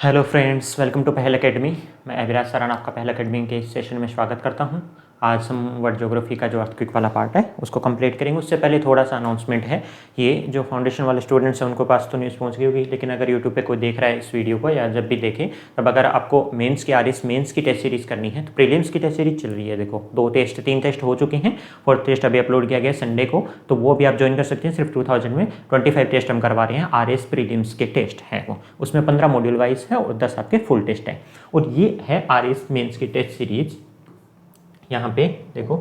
Hello friends, welcome to पहल academy. मैं अभिराज सरान आपका पहल एकेडमी के इस सेशन में स्वागत करता हूं। आज हम वर्ल्ड ज्योग्राफी का जो अर्थक्वेक वाला पार्ट है उसको कंप्लीट करेंगे। उससे पहले थोड़ा सा अनाउंसमेंट है। ये जो फाउंडेशन वाले स्टूडेंट्स हैं उनको पास तो न्यूज़ पहुंच गई होगी, लेकिन अगर यूट्यूब पे कोई देख रहा है इस वीडियो को या जब भी देखें, तब अगर आपको मेंस की आरएस मेंस की टेस्ट सीरीज़ करनी है तो प्रीलिम्स की टेस्ट सीरीज चल रही है। देखो 3 टेस्ट हो चुके हैं, 4th टेस्ट अभी अपलोड किया गया संडे को, तो वो भी आप ज्वाइन कर सकते हैं। सिर्फ 2000 में 25 टेस्ट हम करवा रहे हैं। आरएस प्रीलिम्स के टेस्ट हैं वो, उसमें 15 मॉड्यूल वाइज है और 10 आपके फुल टेस्ट है। और ये है आरएस मेंस की टेस्ट सीरीज। यहाँ पे देखो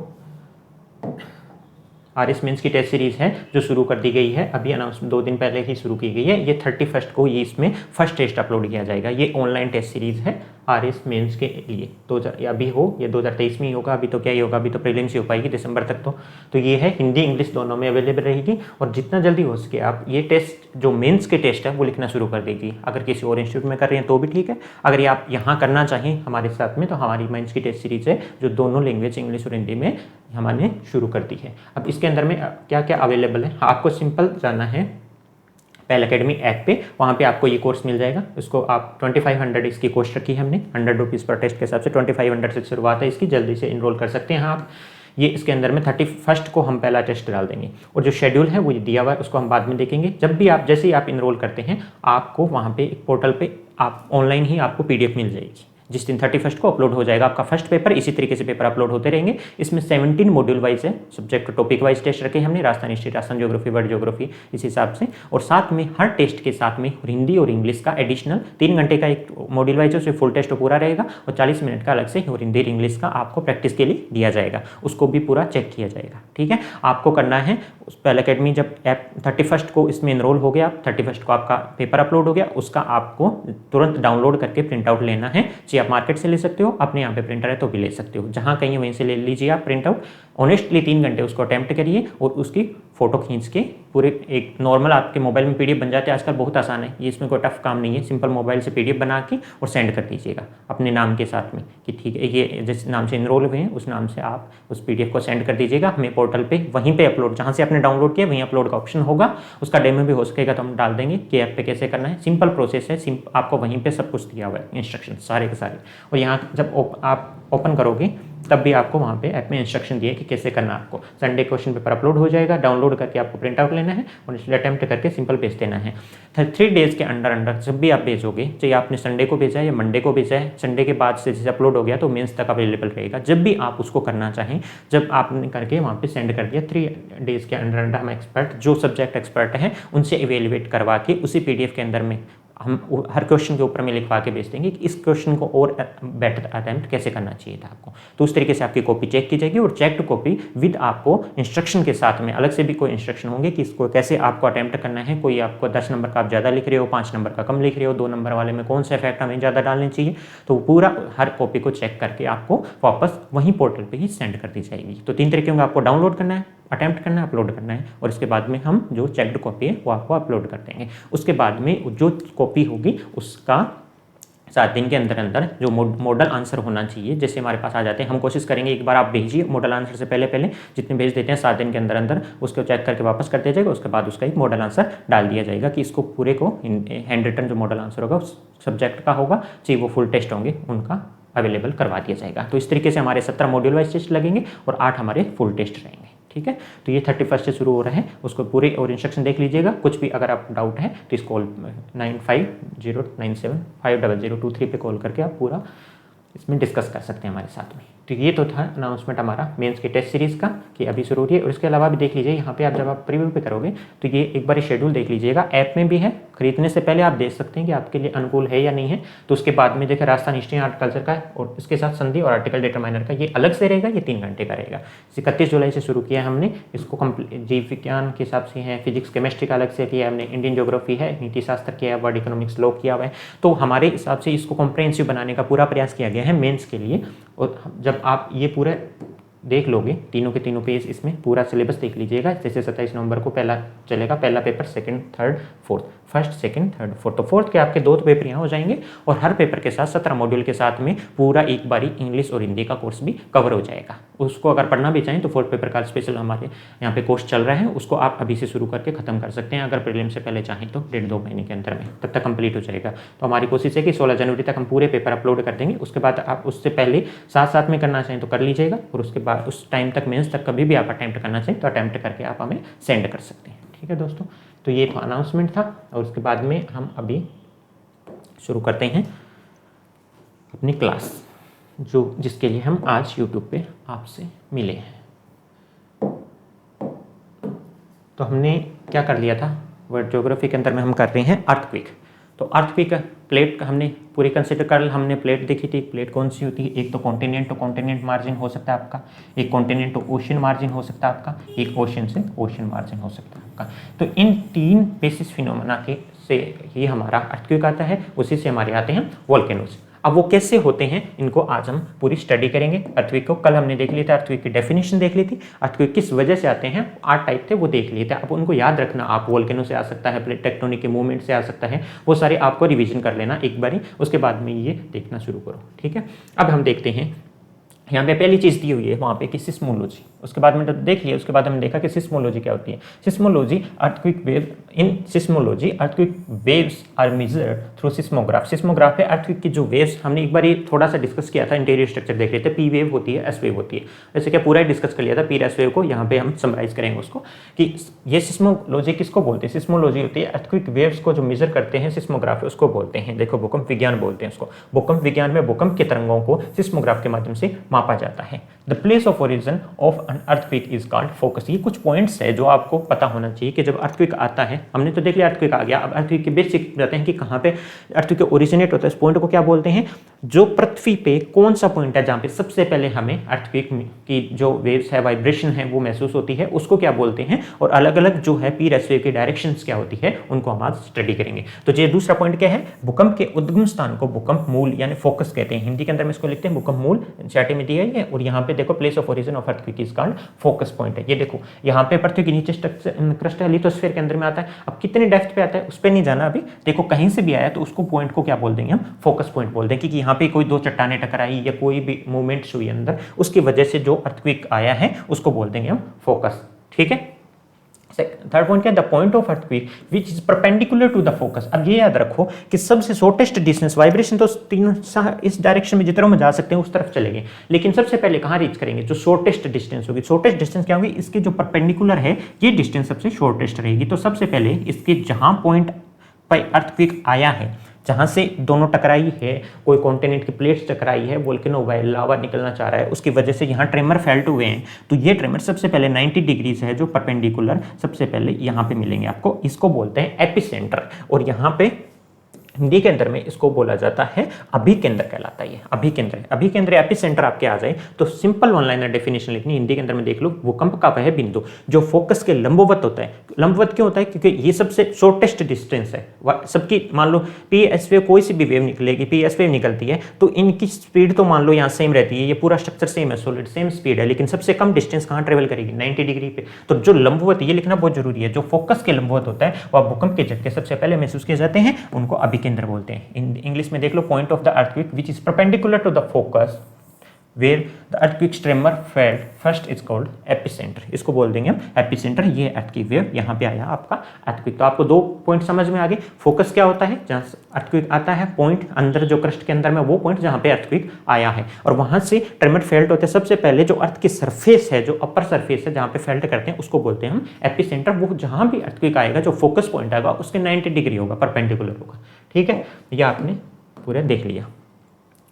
आरएस मेंस की टेस्ट सीरीज है जो शुरू कर दी गई है। अभी अनाउंसमेंट 2 दिन पहले ही शुरू की गई है। ये 31 को ये इसमें फर्स्ट टेस्ट अपलोड किया जाएगा। ये ऑनलाइन टेस्ट सीरीज है आरएस मेंस के लिए। तो अभी हो ये 2023 में ही होगा। अभी तो क्या ही होगा, अभी तो प्रीलिम्स ही हो पाएगी दिसंबर तक। तो ये है हिंदी इंग्लिश दोनों में अवेलेबल रहेगी। और जितना जल्दी हो सके आप ये टेस्ट जो मेंस के टेस्ट है वो लिखना शुरू कर दीजिए। अगर किसी और इंस्टीट्यूट में कर रहे हैं तो भी ठीक है। अगर ये आप यहाँ करना चाहें हमारे साथ में, तो हमारी मेंस की टेस्ट सीरीज है जो दोनों लैंग्वेज इंग्लिश और हिंदी में हमने शुरू कर दी है। अब इसके अंदर में क्या क्या अवेलेबल है, आपको सिंपल जाना है पहल एकेडमी ऐप पे। वहाँ पे आपको ये कोर्स मिल जाएगा। इसको आप 2500 इसकी कॉस्ट रखी है हमने, 100 रुपीज़ पर टेस्ट के हिसाब से 2500 से शुरुआत है इसकी। जल्दी से इनरोल कर सकते हैं आप। ये इसके अंदर में 31 को हम पहला टेस्ट डाल देंगे और जो शेड्यूल है वो दिया हुआ है, उसको हम बाद में देखेंगे। जब भी आप जैसे ही आप इनरोल करते हैं आपको वहाँ पे एक पोर्टल पे आप ऑनलाइन ही आपको PDF मिल जाएगी। जिस दिन 31 को अपलोड हो जाएगा आपका फर्स्ट पेपर, इसी तरीके से पेपर अपलोड होते रहेंगे। इसमें 17 मॉड्यूल वाइज है, सब्जेक्ट टॉपिक वाइज टेस्ट रखे हमने, Rajasthan history, Rajasthan geography, world geography, इस हिसाब से। और साथ में हर टेस्ट के साथ में हिंदी और इंग्लिश का एडिशनल 3 घंटे का एक मॉड्यूल वाइज है, उससे फुल टेस्ट पूरा रहेगा। और 40 मिनट का अलग से और हिंदी और इंग्लिश का आपको प्रैक्टिस के लिए दिया जाएगा, उसको भी पूरा चेक किया जाएगा। ठीक है, आपको करना है पहल एकेडमी जब ऐप 31 को इसमें इनरोल हो गया, 31 को आपका पेपर अपलोड हो गया, उसका आपको तुरंत डाउनलोड करके प्रिंट आउट लेना है। चाहे आप मार्केट से ले सकते हो, अपने यहाँ पे प्रिंटर है तो भी ले सकते हो, जहाँ कहीं वहीं से ले लीजिए आप प्रिंट आउट। ऑनेस्टली 3 घंटे उसको अटैम्प्ट करिए और उसकी फोटो खींच के पूरे एक नॉर्मल आपके मोबाइल में PDF बन जाते हैं आजकल, बहुत आसान है ये, इसमें कोई टफ काम नहीं है। सिंपल मोबाइल से PDF बना के और सेंड कर दीजिएगा अपने नाम के साथ में कि ठीक है ये जिस नाम से इनरोल हुए हैं उस नाम से आप उस PDF को सेंड कर दीजिएगा हमें पोर्टल पे। वहीं पे अपलोड, जहाँ से आपने डाउनलोड किया वहीं अपलोड का ऑप्शन होगा। उसका डेमो भी हो सकेगा तो हम डाल देंगे कि ऐप पे कैसे करना है। सिंपल प्रोसेस है, आपको वहीं पे सब कुछ दिया हुआ है, इंस्ट्रक्शन सारे के सारे। और यहाँ जब आप ओपन करोगे तब भी आपको वहाँ पे ऐप में इंस्ट्रक्शन दिए कि कैसे करना है। आपको संडे क्वेश्चन पेपर अपलोड हो जाएगा, डाउनलोड करके आपको प्रिंट आउट लेना है और इसलिए अटैम्प्ट करके सिंपल भेज देना है। 3 डेज़ के अंदर जब भी आप भेजोगे, चाहे आपने संडे को भेजा है या मंडे को भेजा है, संडे के बाद से जैसे अपलोड हो गया तो मेंस तक अवेलेबल रहेगा। जब भी आप उसको करना चाहें, जब आपने करके वहाँ पे सेंड कर दिया, 3 डेज़ के अंदर हम एक्सपर्ट जो सब्जेक्ट एक्सपर्ट हैं उनसे इवेल्युएट करवा के उसी PDF के अंदर में हम हर क्वेश्चन के ऊपर में लिखवा के भेज देंगे कि इस क्वेश्चन को और बेटर अटेम्प्ट कैसे करना चाहिए था आपको। तो उस तरीके से आपकी कॉपी चेक की जाएगी और चेक्ड कॉपी विद आपको इंस्ट्रक्शन के साथ में अलग से भी कोई इंस्ट्रक्शन होंगे कि इसको कैसे आपको अटेम्प्ट करना है। कोई आपको 10 नंबर का आप ज़्यादा लिख रहे हो, 5 नंबर का कम लिख रहे हो, 2 नंबर वाले में कौन सा इफेक्ट हमें ज़्यादा डालने चाहिए, तो पूरा हर कॉपी को चेक करके आपको वापस वहीं पोर्टल पर ही सेंड कर दी जाएगी। तो 3 तरीके होंगे, आपको डाउनलोड करना है, अटैम्प्ट करना है, अपलोड करना है, और इसके बाद में हम जो चेक्ड कॉपी है वो आपको अपलोड कर देंगे। उसके बाद में जो कॉपी होगी उसका 7 दिन के अंदर अंदर जो मॉडल आंसर होना चाहिए, जैसे हमारे पास आ जाते हैं, हम कोशिश करेंगे एक बार आप भेजिए मॉडल आंसर से पहले जितने भेज देते हैं 7 दिन के अंदर अंदर उसको चेक करके वापस कर दिया जाएगा। उसके बाद उसका एक मॉडल आंसर डाल दिया जाएगा कि इसको पूरे को हैंड रिटन जो मॉडल आंसर होगा उस सब्जेक्ट का होगा, चाहे वो फुल टेस्ट होंगे उनका अवेलेबल करवा दिया जाएगा। तो इस तरीके से हमारे 17 मॉड्यूल वाइज टेस्ट लगेंगे और 8 हमारे फुल टेस्ट रहेंगे। ठीक है, तो ये 31 से शुरू हो रहा है, उसको पूरे और इंस्ट्रक्शन देख लीजिएगा। कुछ भी अगर आप डाउट है तो इस कॉल 9509750023 पे कॉल करके आप पूरा इसमें डिस्कस कर सकते हैं हमारे साथ में। तो ये तो था अनाउंसमेंट हमारा मेंस की टेस्ट सीरीज़ का कि अभी शुरू हो रही है। और इसके अलावा भी देख लीजिए यहाँ पे आप जब आप प्रीव्यू पे करोगे तो ये एक बार शेड्यूल देख लीजिएगा, ऐप में भी है। खरीदने से पहले आप देख सकते हैं कि आपके लिए अनुकूल है या नहीं है। तो उसके बाद में देखिए राजस्थान हिस्ट्री आर्ट कल्चर का है और इसके साथ संधि और आर्टिकल डिटरमाइनर का, ये अलग से रहेगा, ये 3 घंटे का रहेगा। 31 जुलाई से शुरू किया हमने इसको, जीव विज्ञान के हिसाब से है, फिजिक्स केमिस्ट्री का अलग से किया हमने, इंडियन ज्योग्राफी है, नीति शास्त्र किया है, वर्ल्ड इकोनॉमिक्स लॉ किया हुआ है। तो हमारे हिसाब से इसको कॉम्प्रिहेंसिव बनाने का पूरा प्रयास किया गया है मेंस के लिए। और जब आप ये पूरे देख लोगे तीनों के तीनों पेज, इसमें पूरा सिलेबस देख लीजिएगा। जैसे 27 नवंबर को पहला चलेगा, पहला paper, second, third, fourth, first, second, third, fourth. तो फोर्थ के आपके 2 पेपर यहाँ हो जाएंगे और हर पेपर के साथ 17 मॉड्यूल के साथ में पूरा एक बारी इंग्लिश और हिंदी का कोर्स भी कवर हो जाएगा। उसको अगर पढ़ना भी चाहें तो फोर्थ पेपर का स्पेशल हमारे यहाँ पे कोर्स चल रहा है, उसको आप अभी से शुरू करके खत्म कर सकते हैं। अगर प्रीलिम से पहले चाहें तो 1.5-2 महीने के अंदर में तब तक कंप्लीट हो जाएगा। तो हमारी कोशिश है कि 16 जनवरी तक हम पूरे पेपर अपलोड कर देंगे। उसके बाद आप उससे पहले साथ साथ में करना चाहें तो कर लीजिएगा, और उसके बाद उस टाइम तक मेंस तक कभी भी आप अटैम्प्ट करना चाहें तो अटैम्प्ट करके आप हमें सेंड कर सकते हैं। ठीक है दोस्तों, तो ये तो अनाउंसमेंट था, और उसके बाद में हम अभी शुरू करते हैं अपनी क्लास, जो जिसके लिए हम आज यूट्यूब पे आपसे मिले हैं। तो हमने क्या कर लिया था, वर्ल्ड ज्योग्राफी के अंदर में हम कर रहे हैं अर्थक्वेक। तो अर्थक्वेक प्लेट का हमने पूरी कंसिडर कर, हमने प्लेट देखी थी। प्लेट कौन सी होती है, एक तो कॉन्टिनेंट मार्जिन हो सकता है आपका, एक कॉन्टिनेंट टू ओशन मार्जिन हो सकता है आपका, एक ओशन से ओशन मार्जिन हो सकता है आपका। तो इन 3 बेसिस फिनोमेना के से ही हमारा अर्थक्वेक आता है, उसी से हमारे आते हैं वोल्केनोज। अब वो कैसे होते हैं, इनको आज हम पूरी स्टडी करेंगे। अर्थक्वेक को कल हमने देख लिया था, अर्थक्वेक की डेफिनेशन देख ली थी, अर्थक्वेक किस वजह से आते हैं, 8 टाइप थे वो देख लिए थे। अब उनको याद रखना, आप वोल्केनो से आ सकता है, प्लेट टेक्टोनिक के मूवमेंट से आ सकता है, वो सारे आपको रिवीजन कर लेना एक बारी, उसके बाद में ये देखना शुरू करो। ठीक है, अब हम देखते हैं यहाँ पे पहली चीज़ दी हुई है वहाँ पे कि सिस्मोलॉजी, उसके बाद में देख लिया, उसके बाद हमने देखा कि सिस्मोलॉजी क्या होती है। Seismology earthquake wave, in seismology earthquake waves are measured through seismograph. Seismograph है अर्थक्वेक की जो वेव्स, हमने एक बार ये थोड़ा सा डिस्कस किया था, इंटीरियर स्ट्रक्चर देख रहे थे, पी वेव होती है, एस वेव होती है, वैसे क्या पूरा ही डिस्कस कर लिया था, पी एस वेव को यहाँ पे हम समराइज करेंगे उसको कि ये सिस्मोलॉजी किसको बोलते हैं। सिस्मोलॉजी होती है अर्थक्वेक वेव्स को जो मेजर करते हैं, सिस्मोग्राफ उसको बोलते हैं। देखो भूकंप विज्ञान बोलते हैं उसको, भूकंप विज्ञान में भूकंप के तरंगों को सिस्मोग्राफ के माध्यम से मापा जाता है। The place of origin of an earthquake is called focus. ये कुछ पॉइंट्स है जो आपको पता होना चाहिए कि जब अर्थक्वेक आता है, हमने तो देख लिया अर्थक्वेक आ गया, अब अर्थक्वेक के बेसिक बताते हैं कि कहाँ पे अर्थक्वेक ओरिजिनेट होता है। इस पॉइंट को क्या बोलते हैं, जो पृथ्वी पे कौन सा पॉइंट है जहाँ पे सबसे पहले हमें अर्थक्वेक की जो वेव्स है, वाइब्रेशन है, वो महसूस होती है, उसको क्या बोलते हैं, और अलग अलग जो है पी एस वेव की डायरेक्शंस क्या होती है, उनको हम आज स्टडी करेंगे। तो ये दूसरा पॉइंट क्या है, भूकंप के उद्गम स्थान को भूकंप मूल यानी फोकस कहते हैं। हिंदी के अंदर में इसको लिखते हैं भूकंप मूल, चार्ट में दिया है, और यहाँ पे देखो place of origin of earthquake is called focus point है। ये देखो यहाँ पे पृथ्वी के नीचे क्रस्ट है, लिथोस्फीयर के अंदर में आता है। अब कितने डेप्थ पे आता है उस पर नहीं जाना अभी, देखो कहीं से भी आया तो उसको पॉइंट को क्या बोल देंगे हम, फोकस पॉइंट बोल देंगे कि यहाँ पे कोई 2 चट्टानें टकराई या कोई भी मूवमेंट्स हुई अंदर, उसकी वजह से जो अर्थक्वेक आया है उसको बोल देंगे हम फोकस। ठीक है, थर्ड पॉइंट क्या है, the point of earthquake which is perpendicular to the focus. अब ये याद रखो कि सबसे शॉर्टेस्ट डिस्टेंस, वाइब्रेशन तो तीनों इस डायरेक्शन में जितना हम जा सकते हैं उस तरफ चलेंगे, लेकिन सबसे पहले कहाँ रीच करेंगे, जो शॉर्टेस्ट डिस्टेंस होगी। शॉर्टेस्ट डिस्टेंस क्या होगी, इसके जो परपेंडिकुलर है ये डिस्टेंस सबसे शॉर्टेस्ट रहेगी। तो सबसे पहले इसके जहां पॉइंट पर अर्थक्वेक आया है, जहां से दोनों टकराई है, कोई कॉन्टिनेंट की प्लेट्स टकराई है, वोल्केनो लावा निकलना चाह रहा है, उसकी वजह से यहाँ ट्रेमर फेल्ट हुए हैं, तो ये ट्रेमर सबसे पहले 90 डिग्रीज है जो परपेंडिकुलर सबसे पहले यहाँ पे मिलेंगे आपको, इसको बोलते हैं एपिसेंटर। और यहाँ पे हिंदी के अंदर में इसको बोला जाता है अभिकेंद्र कहलाता है। अभिकेंद्र है, अभिकेंद्र एपिसेंटर आपके आ जाए तो सिंपल वन लाइनर डेफिनेशन लिखनी हिंदी के अंदर में देख लो, भूकंप का वह बिंदु जो फोकस के लंबवत होता है। लंबवत क्यों होता है, क्योंकि ये सबसे शॉर्टेस्ट डिस्टेंस है सबकी। मान लो पी एस वेव, कोई सी भी वेव निकलेगी, पी एस वेव निकलती है तो इनकी स्पीड तो मान लो यहाँ सेम रहती है, ये पूरा स्ट्रक्चर सेम है, सॉलिड सेम स्पीड है, लेकिन सबसे कम डिस्टेंस कहाँ ट्रेवल करेगी, 90 डिग्री पे। तो जो लंबवत, ये लिखना बहुत जरूरी है, जो फोकस के लंबवत होता है वह भूकंप के झटके सबसे पहले महसूस किए जाते हैं, उनको अभिकेंद्र बोलते हैं। इंग्लिश में देख लो, point of the earthquake which is perpendicular to the focus where the earthquake tremor felt first is called epicentre. इसको बोल देंगे हम एपिसेंटर। ये अर्थक्वेक वेव यहाँ पे आया आपका अर्थक्वेक। तो आपको 2 पॉइंट समझ में आ गए। फोकस क्या होता है, जहाँ अर्थक्वेक आता है, पॉइंट अंदर जो क्रस्ट के अंदर में वो पॉइंट जहाँ पे अर्थक्वेक आया है, और वहां से ट्रेमर फेल्ट होते हैं। सबसे पहले जो अर्थ की सरफेस है, जो अपर सरफेस है जहाँ पे फेल्ट करते हैं, उसको बोलते हैं हम एपिसेंटर। वो जहाँ भी अर्थक्वेक आएगा, जो फोकस पॉइंट आएगा उसके 90 डिग्री होगा, परपेंडिकुलर होगा। ठीक है, यह आपने पूरा देख लिया।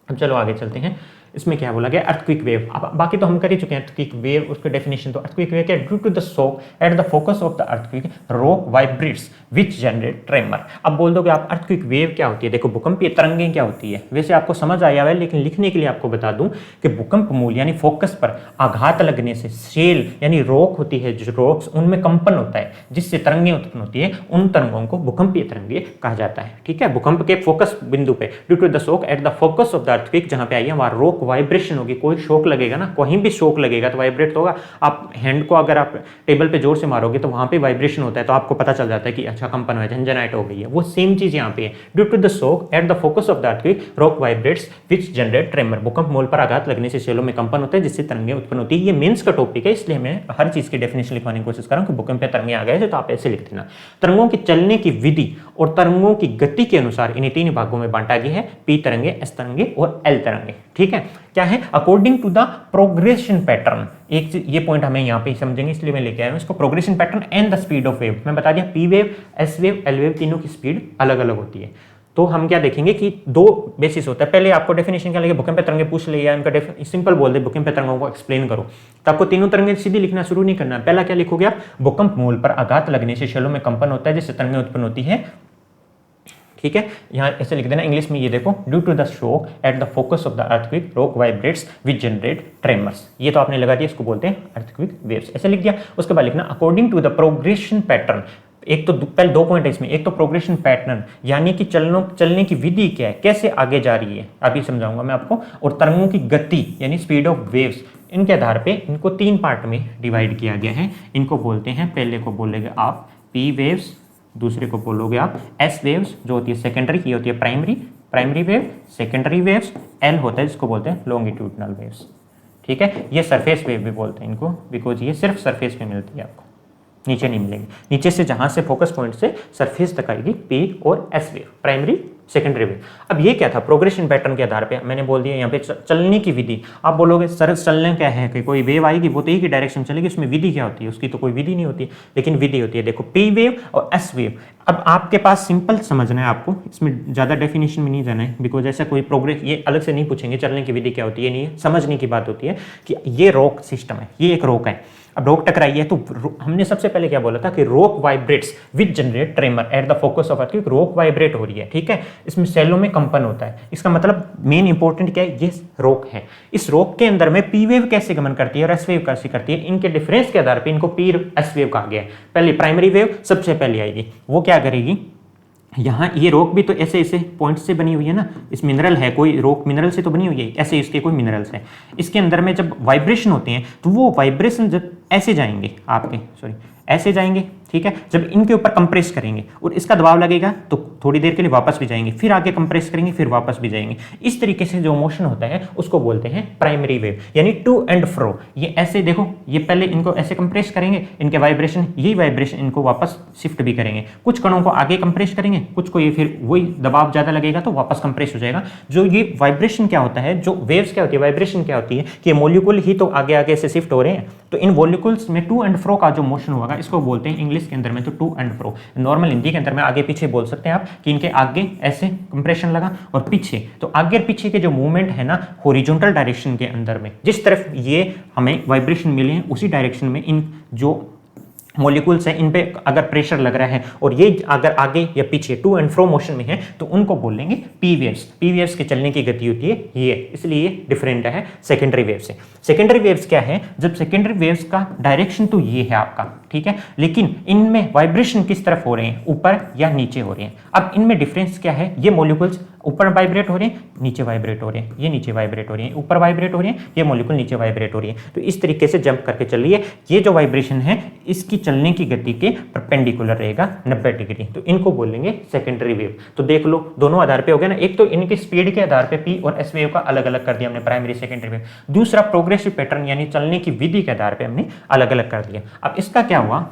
अब चलो आगे चलते हैं। इसमें क्या बोला गया, अर्थक्वेक वेव। अब बाकी तो हम कर ही चुके हैं, अर्थक्वेक वेव उसकी डेफिनेशन। तो अर्थक्वेक वेव क्या है, due to the shock at the focus of the earthquake rock vibrates which generate tremor. अब बोल दोगे आप अर्थक्वेक वेव क्या होती है, देखो भूकंपीय तरंगें क्या होती है, वैसे आपको समझ आया है, लेकिन लिखने के लिए आपको बता दूं कि भूकंप मूल यानी फोकस पर आघात लगने से शेल यानी रॉक होती है, जो रॉक्स उनमें कंपन होता है जिससे तरंगें उत्पन्न होती है, उन तरंगों को भूकंपीय तरंगे कहा जाता है। ठीक है, भूकंप के फोकस बिंदु पे due to the shock at the focus of the earthquake, जहां पे आई है वहां रॉक रॉक वाइब्रेशन होगी, कोई शॉक लगेगा ना, कहीं भी शॉक लगेगा तो वाइब्रेट तो होगा। आप हैंड को अगर आप टेबल पे जोर से मारोगे तो वहां पे वाइब्रेशन होता है, तो आपको पता चल जाता है कि अच्छा कंपन हुआ है, झंझनाहट हो गई है। वो सेम चीज यहाँ पे है। Due to the shock at the focus of the earthquake rock vibrates which generate tremor. भूकंप मूल पर आघात लगने से शैलों में कंपन होता है जिससे तरंगें उत्पन्न होती है। ये मेंस का टॉपिक है, इसलिए मैं हर चीज की डेफिनेशन लिखवाने की कोशिश कर रहा हूँ कि भूकंप तरंगें आ गए तो आप ऐसे लिख देना। तरंगों के चलने की विधि और तरंगों की गति के अनुसार इन्हें 3 भागों में बांटा गया है, पी तरंगे, एस तरंगे और एल तरंगे। ठीक है, क्या है? According to the progression pattern. एक ये पॉइंट हमें यहाँ पे समझेंगे, इसलिए मैं लेके आया हूँ इसको। Progression pattern and the speed of wave. मैं बता दिया P wave, S wave, L wave तीनों की स्पीड अलग अलग होती है। तो हम क्या देखेंगे कि 2 बेसिस होता है। पहले आपको डेफिनेशन क्या लगे, भूकंप तरंगे पूछ लिया, उनका सिंपल बोल दे, भूकंप तरंगों को एक्सप्लेन करो। तो आपको तीनों तरंगे सीधी लिखना शुरू नहीं करना। पहला क्या लिखोगे आप? भूकंप मूल पर आघात लगने से शैलों में कंपन होता है जिससे तरंगें उत्पन्न होती है। ठीक है, यहाँ ऐसे लिख देना इंग्लिश में, ये देखो, due to the shock at the focus of the earthquake rock vibrates which generate tremors. ये तो आपने लगा दिया, इसको बोलते हैं अर्थक्वेक वेव्स, ऐसे लिख दिया। उसके बाद लिखना according to the progression pattern. एक तो पहले 2 पॉइंट है इसमें, एक तो प्रोग्रेशन पैटर्न यानी कि चलने की विधि क्या है, कैसे आगे जा रही है, अभी समझाऊंगा मैं आपको। और तरंगों की गति यानी स्पीड ऑफ वेव्स, इनके आधार पे इनको 3 पार्ट में डिवाइड किया गया है। इनको बोलते हैं, पहले को बोलेंगे आप पी वेव्स, दूसरे को बोलोगे आप एस वेव्स जो होती है सेकेंडरी, ये होती है primary wave, secondary waves, L होता है जिसको बोलते हैं लॉन्गिट्यूडनल वेव्स। ठीक है, ये सरफेस वेव भी बोलते हैं इनको, बिकॉज ये सिर्फ सरफेस पे मिलती है, आपको नीचे नहीं मिलेंगे। नीचे से जहां से फोकस पॉइंट से सरफेस तक आएगी पी और S wave, primary secondary wave. अब ये क्या था? प्रोग्रेशन पैटर्न के आधार पे मैंने बोल दिया यहाँ पे चलने की विधि। आप बोलोगे सर चलने क्या है, कि कोई वेव आएगी वो तो एक ही डायरेक्शन चलेगी, उसमें विधि क्या होती है? उसकी तो कोई विधि नहीं होती, लेकिन विधि होती है। देखो पी वेव और एस वेव। अब आपके पास सिंपल समझना है आपको, इसमें ज़्यादा डेफिनेशन में नहीं जाना है, बिकॉज ऐसा कोई प्रोग्रेस ये अलग से नहीं पूछेंगे चलने की विधि क्या होती है, नहीं है, समझने की बात होती है कि ये रॉक सिस्टम है, ये एक रॉक है। अब रॉक टकराई है तो हमने सबसे पहले क्या बोला था कि rock vibrates which generate tremor eight the focus of earthquake. Rock vibrate हो रही है, ठीक है, इसमें सेलों में कंपन होता है। इसका मतलब मेन इंपॉर्टेंट क्या है, ये रॉक है। इस रॉक के अंदर में पी वेव कैसे गमन करती है और एस वेव कैसे करती है, इनके डिफरेंस के आधार पर इनको पी एस वेव कहा गया है। पहले प्राइमरी वेव सबसे पहले आएगी, वो क्या करेगी, यहाँ ये रॉक भी तो ऐसे ऐसे पॉइंट से बनी हुई है ना, इस मिनरल है, कोई रॉक मिनरल से तो बनी हुई है, ऐसे इसके कोई मिनरल्स है। इसके अंदर में जब वाइब्रेशन होते हैं तो वो वाइब्रेशन जब ऐसे जाएंगे आपके, ऐसे जाएंगे, ठीक है, जब इनके ऊपर कंप्रेस करेंगे और इसका दबाव लगेगा तो थोड़ी देर के लिए वापस भी जाएंगे, फिर आगे कंप्रेस करेंगे, फिर वापस भी जाएंगे। इस तरीके से जो मोशन होता है उसको बोलते हैं प्राइमरी वेव, यानी टू एंड फ्रो। ये ऐसे देखो, ये पहले इनको ऐसे कंप्रेस करेंगे, इनके वाइब्रेशन, यही वाइब्रेशन इनको वापस शिफ्ट भी करेंगे। कुछ कणों को आगे कंप्रेस करेंगे, कुछ को ये फिर वही दबाव ज्यादा लगेगा तो वापस कंप्रेस हो जाएगा। जो ये वाइब्रेशन क्या होता है, जो वेव्स क्या होती है, वाइब्रेशन क्या होती है कि मॉलिक्यूल ही तो आगे आगे से शिफ्ट हो रहे हैं, तो इन मॉलिक्यूल्स में टू एंड फ्रो का जो मोशन होगा इसको बोलते हैं इंग्लिश के अंदर में तो to and fro. Normal Hindi के अंदर में आगे पीछे बोल सकते हैं आप कि इनके आगे ऐसे कंप्रेशन लगा और पीछे, तो आगे और पीछे के जो मूवमेंट है ना हॉरिजॉन्टल डायरेक्शन के अंदर में, जिस तरफ ये हमें वाइब्रेशन मिले हैं उसी डायरेक्शन में इन जो मॉलिक्यूल्स हैं इन पे अगर प्रेशर लग रहा है और ये अगर आगे या पीछे टू एंड फ्रो मोशन में है तो उनको बोलेंगे पी वेव्स। पी वेव्स के चलने की गति होती है ये, इसलिए डिफरेंट है सेकेंडरी वेव से। सेकेंडरी वेव्स क्या है, जब सेकेंडरी वेव्स का डायरेक्शन तो ये है आपका, ठीक है, लेकिन इनमें वाइब्रेशन किस तरफ हो रहे हैं, ऊपर या नीचे हो रहे हैं। अब इनमें डिफरेंस क्या है, ये मॉलिक्यूल्स ऊपर वाइब्रेट हो रहे हैं, नीचे वाइब्रेट हो रहे हैं, ये नीचे वाइब्रेट हो रही है, ऊपर वाइब्रेट हो रही है, ये मॉलिक्यूल नीचे वाइब्रेट हो रही है। तो इस तरीके से जंप करके चल रही है। ये जो वाइब्रेशन है इसकी चलने की गति के परपेंडिकुलर रहेगा 90 डिग्री, तो इनको बोलेंगे सेकेंडरी वेव। तो देख लो दोनों आधार पे हो गया ना, एक तो इनकी स्पीड के आधार पे पी और एस वेव का अलग अलग कर दिया हमने, प्राइमरी सेकेंडरी वेव। दूसरा प्रोग्रेसिव पैटर्न यानी चलने की विधि के आधार पे हमने अलग अलग कर दिया। अब इसका क्या हुआ,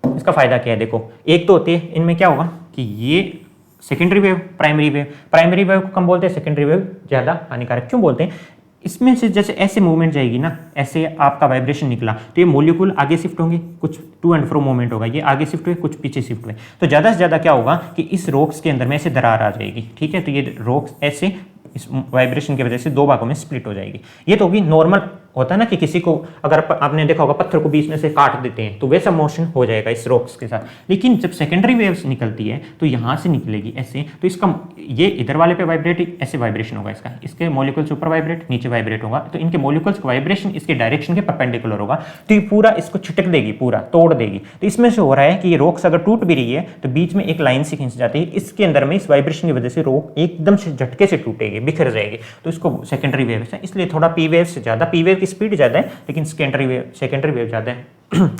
इसका फायदा क्या है, देखो एक तो होती है इनमें क्या होगा कि ये सेकेंडरी वेव, प्राइमरी वेव को कम बोलते हैं, सेकेंडरी वेव ज्यादा हानिकारक क्यों बोलते हैं, इसमें से जैसे ऐसे मूवमेंट जाएगी ना, ऐसे आपका वाइब्रेशन निकला तो ये मॉलिक्यूल आगे शिफ्ट होंगे, कुछ टू एंड फ्रो मूवमेंट होगा, ये आगे शिफ्ट हुए कुछ पीछे शिफ्ट हुए, तो ज्यादा से ज्यादा क्या होगा कि इस रॉक्स के अंदर में ऐसे दरार आ जाएगी, ठीक है, तो ये रॉक्स ऐसे इस वाइब्रेशन की वजह से 2 भागों में स्प्लिट हो जाएगी। ये तो होगी नॉर्मल होता है ना कि किसी को अगर आपने देखा होगा पत्थर को बीच में से काट देते हैं तो वैसा मोशन हो जाएगा इस रॉक्स के साथ। लेकिन जब सेकेंडरी वेव्स निकलती है तो यहाँ से निकलेगी ऐसे, तो इसका ये इधर वाले पे वाइब्रेट ऐसे वाइब्रेशन होगा इसका, इसके मॉलिक्यूल्स ऊपर वाइब्रेट नीचे वाइब्रेट होगा, तो इनके मॉलिक्यूल्स का वाइब्रेशन इसके डायरेक्शन के परपेंडिकुलर होगा, तो ये पूरा इसको छिटक देगी, पूरा तोड़ देगी। तो इसमें से हो रहा है कि ये रॉक्स अगर टूट भी रही है तो बीच में एक लाइन से खींच जाती है, इसके अंदर में इस वाइब्रेशन की वजह से रॉक एकदम से झटके से टूटेगी, बिखर जाएगी, तो इसको सेकेंडरी वेव्स है। इसलिए थोड़ा पी वेव से ज़्यादा, पी वेव की स्पीड ज़्यादा है लेकिन सेकेंडरी वेव ज़्यादा है,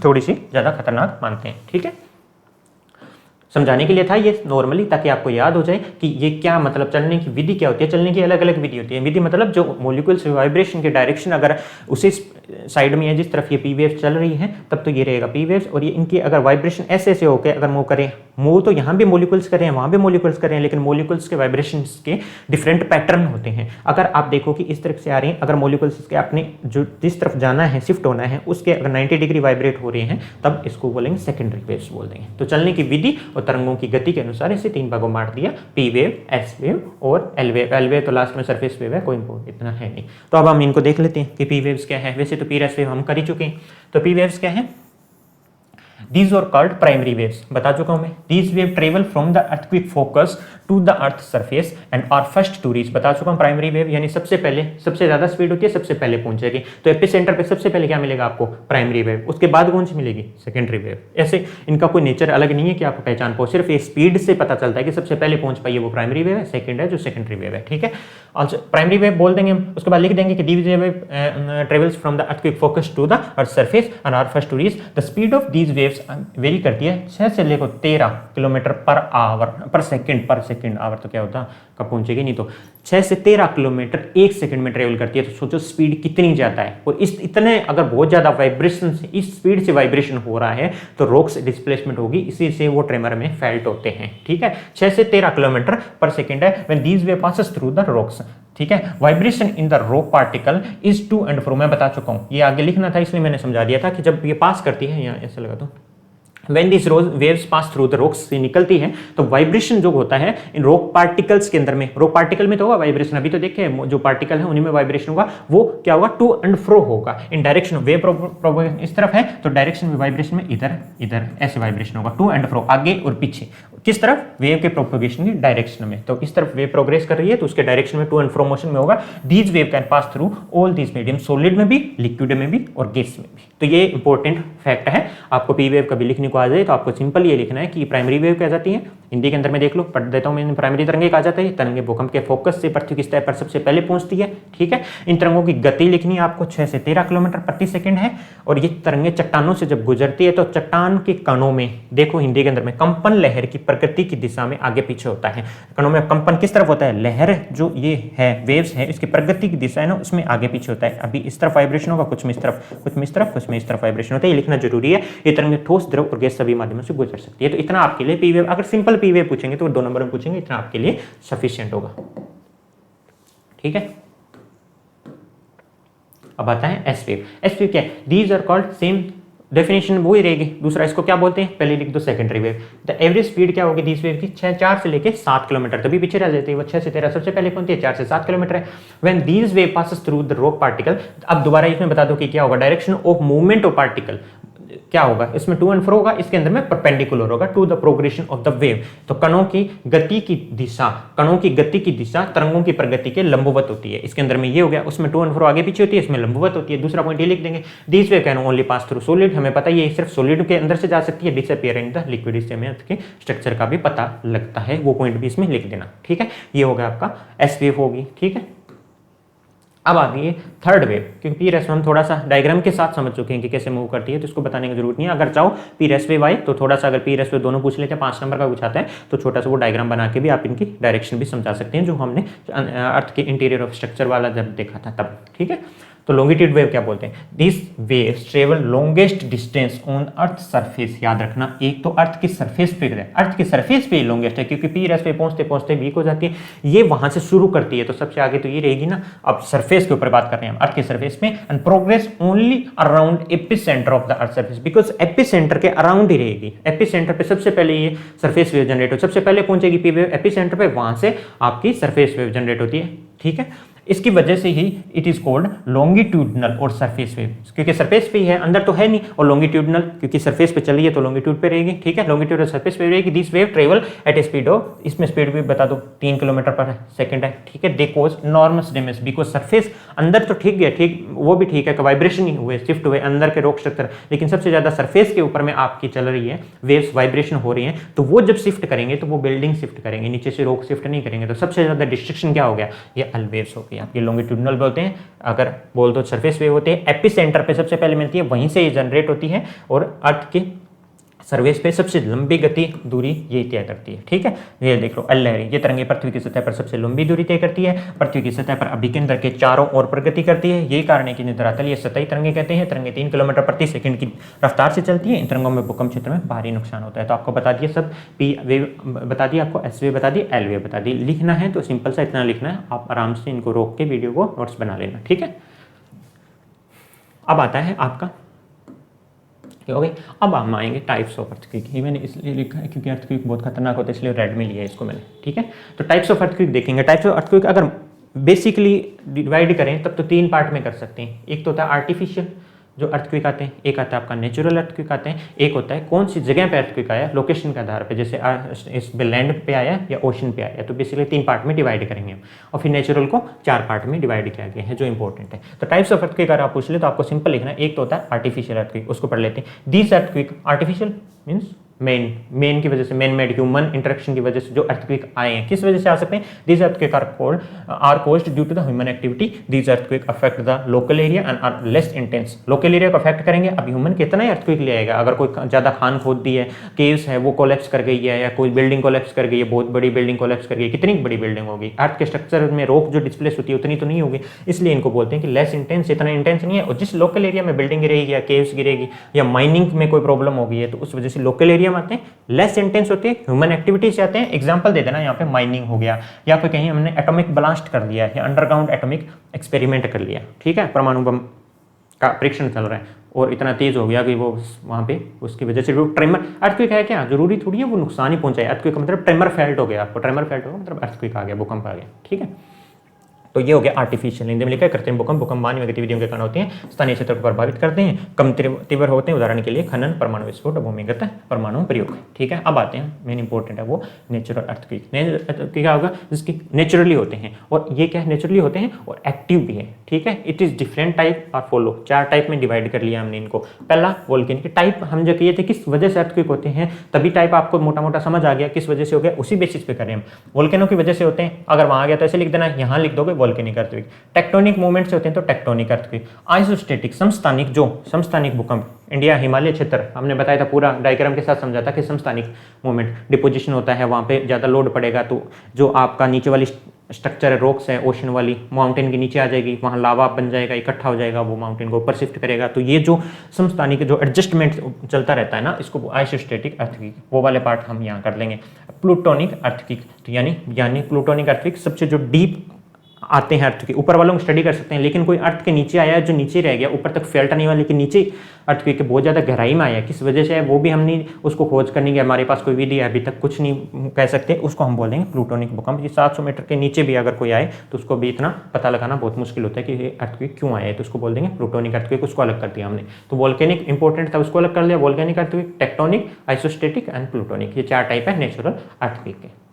थोड़ी सी ज़्यादा खतरनाक मानते हैं। ठीक है, समझाने के लिए था ये नॉर्मली, ताकि आपको याद हो जाए कि ये क्या मतलब, चलने की विधि क्या होती है। चलने की अलग अलग विधि होती है। विधि मतलब जो मॉलिक्यूल्स वाइब्रेशन के डायरेक्शन अगर उसी साइड में है जिस तरफ ये पी वेव चल रही है तब तो ये रहेगा पी वेव्स, और ये इनकी अगर वाइब्रेशन ऐसे ऐसे होकर अगर मूव करें, मूव तो यहाँ भी मॉलिक्यूल्स करें वहाँ भी मॉलिक्यूल्स करें, लेकिन मॉलिक्यूल्स के वाइब्रेशंस के डिफरेंट पैटर्न होते हैं। अगर आप देखो कि इस तरफ से आ रही हैं, अगर मॉलिक्यूल्स के अपने जो जिस तरफ जाना है, शिफ्ट होना है, उसके अगर 90 डिग्री वाइब्रेट हो रहे हैं तब इसको बोलेंगे सेकेंडरी वेव्स बोल देंगे। तो चलने की विधि और तरंगों की गति के अनुसार इसे 3 भागों में बांट दिया, पी वेव, एस वेव और एल वेव। एल वेव तो लास्ट में सरफेस वेव है, कोई इतना है नहीं। तो अब हम इनको देख लेते हैं कि पी वेव्स क्या है। वैसे तो पी एस वेव हम कर ही चुके हैं, तो पी वेव्स क्या है? These are called primary waves, बता चुका हूं मैं। These waves travel from the earthquake focus to the earth surface and are first to reach, बता चुका हूं। प्राइमरी वेव यानी सबसे पहले, सबसे ज्यादा स्पीड होती है, सबसे पहले पहुंचेगी। तो एपिसेंटर पे सबसे पहले क्या मिलेगा आपको? Primary wave. उसके बाद कौन सी मिलेगी? Secondary wave. ऐसे इनका कोई नेचर अलग नहीं है कि आप पहचान पाओ, सिर्फ ये स्पीड से पता चलता है कि सबसे पहले पहुंच पाइए वो प्राइमरी वेव है, सेकेंड है जो सेकेंडरी वेव है। ठीक है, ऑल्सो प्राइमरी वेव बोल देंगे हम। उसके बाद लिख देंगे कि these wave travels from the earthquake focus to the earth surface and are first to reach the speed of these waves very करती है 6 से लेकर 13 किलोमीटर पर आवर, पर सेकंड आवर तो क्या होता, कब पहुंचेगी, नहीं तो 6 से 13 किलोमीटर 1 सेकंड में ट्रेवल करती है। तो सोचो स्पीड कितनी ज्यादा है। और इस इतने अगर बहुत ज्यादा वाइब्रेशन से, इस स्पीड से वाइब्रेशन हो रहा है तो रॉक्स डिस्प्लेसमेंट होगी, इसी से वो ट्रेमर में फेल्ट होते हैं। ठीक है, 6 से 13 किलोमीटर पर सेकंड है when these wave passes through the rocks. ठीक है, vibration in the rock particle is to and fro, मैं बता चुका हूं, ये आगे लिखना था इसलिए मैंने समझा दिया था कि जब ये पास करती है, यहाँ ऐसे लगा दो, When these waves pass through the rocks से निकलती है तो वाइब्रेशन जो होता है इन रॉक पार्टिकल्स के अंदर में, रॉक पार्टिकल में तो होगा वाइब्रेशन, अभी तो देखे जो पार्टिकल है उन्हीं में वाइब्रेशन होगा, वो क्या होगा? टू एंड फ्रो होगा इन डायरेक्शन। वेव प्रोपगेशन इस तरफ है तो डायरेक्शन में वाइब्रेशन में इधर इधर ऐसे वाइब्रेशन होगा, टू एंड फ्रो, आगे और पीछे। किस तरफ? वेव के प्रोपगेशन की डायरेक्शन में। तो इस तरफ वेव प्रोग्रेस कर रही है तो उसके डायरेक्शन में टू एंड फ्रो मोशन में होगा। These wave can pass through all these medium, solid में भी, लिक्विड में भी और गैस में भी। तो ये इंपॉर्टेंट फैक्ट है। आपको पी वेव कभी लिखने को आ जाए तो आपको सिंपल ये लिखना है कि प्राइमरी वेव क्या जाती है, हिंदी के अंदर में देख लो, पढ़ देता हूं मैं। प्राइमरी तरंगे कहा जाता है, तरंगे भूकंप के फोकस से पृथ्वी की सतह पर सबसे पहले पहुंचती है। ठीक है, इन तरंगों की गति लिखनी है आपको, 6 से 13 किलोमीटर प्रति सेकंड है। और ये तरंगे चट्टानों से जब गुजरती है तो चट्टान के कणों में, देखो हिंदी के अंदर में, कंपन लहर की प्रकृति की दिशा में आगे पीछे होता है। कणों में कंपन किस तरफ होता है? लहर जो ये है, वेव्स है, इसकी प्रगति की दिशा है ना, उसमें आगे पीछे होता है। अभी इस तरफ वाइब्रेशन होगा, कुछ में इस तरफ, कुछ में इस तरफ, कुछ में इस तरफ वाइब्रेशन होता है। ये लिखना जरूरी है। ये तरंगे ठोस, द्रव और गैस सभी माध्यमों से गुजर सकती है। तो इतना आपके लिए पी वेव, अगर सिंपल पी वेव पूछेंगे तो 2 नंबर में पूछेंगे, इतना आपके लिए सफिशिएंट होगा। ठीक है, अब आता है एस वेव। एस वेव क्या है? These are called, same definition वो ही रहेगी। दूसरा इसको क्या बोलते हैं? पहले लिख दो secondary wave. The average speed क्या होगी दीज वेव की? 4 से लेके 7 किलोमीटर, तभी पीछे रह जाती है वो। 6 से 13 सबसे पहले पहुंचती है, 4 से 7 किलोमीटर है। When these wave passes through the rock particle, अब दोबारा इसमें बता दो कि क्या होगा? Direction of movement of particle क्या होगा? इसमें टू एंड फ्रो होगा, इसके अंदर में परपेंडिकुलर होगा to the progression of the wave. तो कणों की गति की दिशा, कणों की गति की दिशा तरंगों की प्रगति के लंबवत होती है। इसके अंदर में ये हो गया, उसमें टू एंड फ्रो आगे पीछे होती है, इसमें लंबवत होती है। दूसरा पॉइंट ये लिख देंगे, this wave can only pass through solid, हमें पता है ये सिर्फ सॉलिड के अंदर से जा सकती है। डिसअपीयर इन द लिक्विड, इससे हमें उसके स्ट्रक्चर का भी पता लगता है, वो पॉइंट भी इसमें लिख देना। ठीक है, ये होगा आपका एस वेव होगी। ठीक है, अब आ गई थर्ड वेव, क्योंकि पी रेस हम थोड़ा सा डायग्राम के साथ समझ चुके हैं कि कैसे मूव करती है, तो इसको बताने की जरूरत नहीं है। अगर चाहो पी रेस वेव आए तो थोड़ा सा, अगर पी रेस वेव दोनों पूछ लेते हैं, 5 नंबर का पूछाता है तो छोटा सा वो डायग्राम बना के भी आप इनकी डायरेक्शन भी समझा सकते हैं, जो हमने अर्थ के इंटीरियर ऑफ स्ट्रक्चर वाला जब देखा था तब। ठीक है, तो लॉन्गिट्यूड वेव क्या बोलते हैं? This waves travel longest distance on earth surface. याद रखना, एक तो अर्थ की सरफेस पे है, अर्थ की सरफेस पे लॉन्गेस्ट है, क्योंकि पी रेस पे पहुंचते पहुंचते वीक हो जाती है, ये वहां से शुरू करती है, तो सबसे आगे तो ये रहेगी ना। अब सरफेस के ऊपर बात कर रहे हैं हम, अर्थ की सरफेस पे, and progress only around epicentre of the earth surface, because epicentre के अराउंड ही रहेगी। एपिसेंटर पे सबसे पहले ये सरफेस वेव जनरेट हो, सबसे पहले पहुंचेगी पी वेव एपिसेंटर पे, वहां से आपकी सरफेस वेव जनरेट होती है। ठीक है, इसकी वजह से ही इट इज कॉल्ड लॉन्गिट्यूडनल और सरफेस वेव, क्योंकि सरफेस पे ही है, अंदर तो है नहीं, और लॉन्गिट्यूडनल क्योंकि सरफेस पे चल रही है तो लॉन्गिट्यूड पे रहेगी, ठीक है, लॉन्गिट्यूड सरफेस पे रहेगी। This wave travel eight A speed of, इसमें स्पीड भी बता दो 3 किलोमीटर पर सेकंड है, ठीक है। They cause norms damage because surface अंदर तो ठीक है, ठीक वो भी ठीक है कि वाइब्रेशन ही हुए, शिफ्ट हुए अंदर के रॉक स्ट्रक्चर, लेकिन सबसे ज्यादा सरफेस के ऊपर में आपकी चल रही है वेव्स, वाइब्रेशन हो रही है, तो वो जब शिफ्ट करेंगे तो वो बिल्डिंग शिफ्ट करेंगे, नीचे से रॉक शिफ्ट नहीं करेंगे, तो सबसे ज्यादा डिस्ट्रक्शन क्या हो गया, ये अल वेव्स हो गई आपकी, लॉन्गिट्यूडनल बोलते हैं। अगर बोल दो सरफेस वेव होते हैं, एपिसेंटर पे सबसे पहले मिलती है, वहीं से ये जनरेट होती है, और अर्थ के सरफेस पे सबसे लंबी गति दूरी ये तय करती है, ठीक है। ये देख लो अल्लहरी, ये तरंगे पृथ्वी की सतह पर सबसे लंबी दूरी तय करती है, पृथ्वी की सतह पर अभिकेंद्र के चारों ओर पर गति करती है, यही कारण है कि धरातल ये सतही तरंगे कहते हैं। तरंगे 3 किलोमीटर प्रति सेकंड की रफ्तार से चलती है। इन तरंगों में भूकंप क्षेत्र में भारी नुकसान होता है। तो आपको बता दिया सब, पी वेव बता दिया, आपको एस वेव बता दी, एल वेव बता दी। लिखना है तो सिंपल सा इतना लिखना है, आप आराम से इनको रोक के वीडियो को नोट्स बना लेना, ठीक है। अब आता है आपका हो गई। अब हम आएंगे टाइप्स ऑफ अर्थक्वेक। ये मैंने इसलिए लिखा है क्योंकि अर्थक्वेक बहुत खतरनाक होता है, इसलिए रेड में लिया है इसको मैंने, ठीक है। तो टाइप्स ऑफ अर्थक्वेक देखेंगे। टाइप्स ऑफ अर्थक्वेक अगर बेसिकली डिवाइड करें तब तो 3 पार्ट में कर सकते हैं। एक तो होता है आर्टिफिशियल जो अर्थक्वेक आते हैं, एक आता है आपका नेचुरल अर्थक्वेक आते हैं, एक होता है कौन सी जगह पे अर्थक्वेक आया, लोकेशन के आधार पे, जैसे इस लैंड पे आया या ओशन पे आया। तो बेसिकली 3 पार्ट में डिवाइड करेंगे हम, और फिर नेचुरल को 4 पार्ट में डिवाइड किया गया है जो इंपॉर्टेंट है। तो टाइप्स ऑफ अर्थक्वेक अगर आप पूछ ले तो आपको सिंपल लिखना है। एक तो होता है आर्टिफिशियल अर्थक्वेक, उसको पढ़ लेते हैं। These earthquake artificial means main की वजह से, मैन मेड ह्यूमन इंटरेक्शन की वजह से जो अर्थक्वेक आए हैं, किस वजह से आ सकते हैं। These earthquake are caused due to the human activity. These earthquake affect the local area and are less intense. Local area को अफेक्ट करेंगे। अब ह्यूमन कितना ही अर्थक्वेक ले आएगा, अगर कोई ज्यादा खान खोद दी है, केव्स है वो कोलैप्स कर गई है, या कोई बिल्डिंग कोलैप्स कर गई है, बहुत बड़ी बिल्डिंग कोलैप्स कर गई, कितनी बड़ी बिल्डिंग होगी, अर्थ के स्ट्रक्चर में रॉक जो डिस्प्लेस होती है उतनी तो नहीं होगी, इसलिए इनको बोलते हैं कि लेस इंटेंस, इतना इंटेंस नहीं है। और जिस लोकल एरिया में बिल्डिंग गिरेगी या केव्स गिरेगी या माइनिंग में कोई प्रॉब्लम हो गई है, तो उस वजह से लोकल एरिया में आते हैं, लेस इंटेंस होती है, ह्यूमन एक्टिविटी से आते हैं। एग्जांपल दे देना, यहाँ पे माइनिंग हो गया, या फिर कहीं हमने एटॉमिक ब्लास्ट कर दिया है, अंडरग्राउंड एटॉमिक एक्सपेरिमेंट कर लिया, ठीक है, परमाणु बम का परीक्षण चल रहा है और इतना तेज हो गया कि वो वहाँ पे उसकी वजह से ट्रेमर, अर्थक्वेक है क्या, जरूरी थोड़ी है वो नुकसान ही पहुंचाए। अर्थक्वेक का मतलब ट्रेमर फेल्ट हो गया, आपको ट्रेमर फेल्ट हो मतलब अर्थक्वेक आ गया, भूकंप आ गया, ठीक है। तो ये हो गया आर्टिफिशियल। हिंदी में लिखा है कृत्रिम भूकंप, भूकंप मानवीय गतिविधियों के कारण होते हैं, स्थानीय क्षेत्र को प्रभावित करते हैं, कम तीव्र होते हैं, उदाहरण के लिए खनन, परमाणु विस्फोट, भूमिगत परमाणु प्रयोग, ठीक है। अब आते हैं मेन इंपॉर्टेंट है वो नेचुरल अर्थक्वेक। क्या होगा जिसके नेचुरली होते हैं, और ये क्या है, नेचुरली होते हैं और एक्टिव भी है, ठीक है। इट इज डिफरेंट टाइप और फॉलो, 4 टाइप में डिवाइड कर लिया हमने इनको। पहला वोल्केनिक टाइप, हम जो कहिए थे किस वजह से अर्थक्वेक होते हैं, तभी टाइप आपको मोटा मोटा समझ आ गया किस वजह से हो गया, उसी बेसिस पे करें हम। वोल्केनो की वजह से होते हैं, अगर वहां आ गया तो ऐसे लिख देना, यहाँ लिख दोगे वोल्केनिक अर्थक्वेक। टेक्टोनिक मूवमेंट से होते हैं तो टेक्टोनिक अर्थक्वेक। आइसोस्टेटिक समस्थानिक, जो समस्थानिक भूकंप, इंडिया हिमालय क्षेत्र हमने बताया था, पूरा डायग्राम के साथ समझा था कि समस्थानिक मूवमेंट, डिपोजिशन होता है, वहां पे ज्यादा लोड पड़ेगा तो जो आपका नीचे वाली स्ट्रक्चर है, रॉक्स है, ओशन वाली माउंटेन के नीचे आ जाएगी, वहां लावा बन जाएगा, इकट्ठा हो जाएगा, वो माउंटेन को ऊपर शिफ्ट करेगा। तो ये जो समस्थानिक जो एडजस्टमेंट चलता रहता है ना, इसको आइसोस्टेटिक अर्थक्वेक, वो वाले पार्ट हम यहाँ कर लेंगे। प्लूटोनिक अर्थक्वेक, तो यानी प्लूटोनिक अर्थक्वेक सबसे जो डीप आते हैं अर्थ के ऊपर वालों को स्टडी कर सकते हैं, लेकिन कोई अर्थ के नीचे आया है जो नीचे रह गया, ऊपर तक फैलता नहीं हुआ, लेकिन नीचे अर्थ के बहुत ज़्यादा गहराई में आया है, किस वजह से है वो भी हमने उसको खोज करने की हमारे पास कोई विधि है, अभी तक कुछ नहीं कह सकते, उसको हम बोलेंगे प्लूटोनिक भूकंप। ये 700 मीटर के नीचे भी अगर कोई आए तो उसको भी इतना पता लगाना बहुत मुश्किल होता है कि ये अर्थक्वेक क्यों आया है, तो उसको बोल देंगे प्लूटोनिक अर्थक्वेक। उसको अलग कर दिया हमने। तो वोल्केनिक इंपॉर्टेंट था, उसको अलग कर लिया। Volcanic earthquake, tectonic, isostatic and plutonic, ये 4 टाइप है नेचुरल अर्थक्वेक के।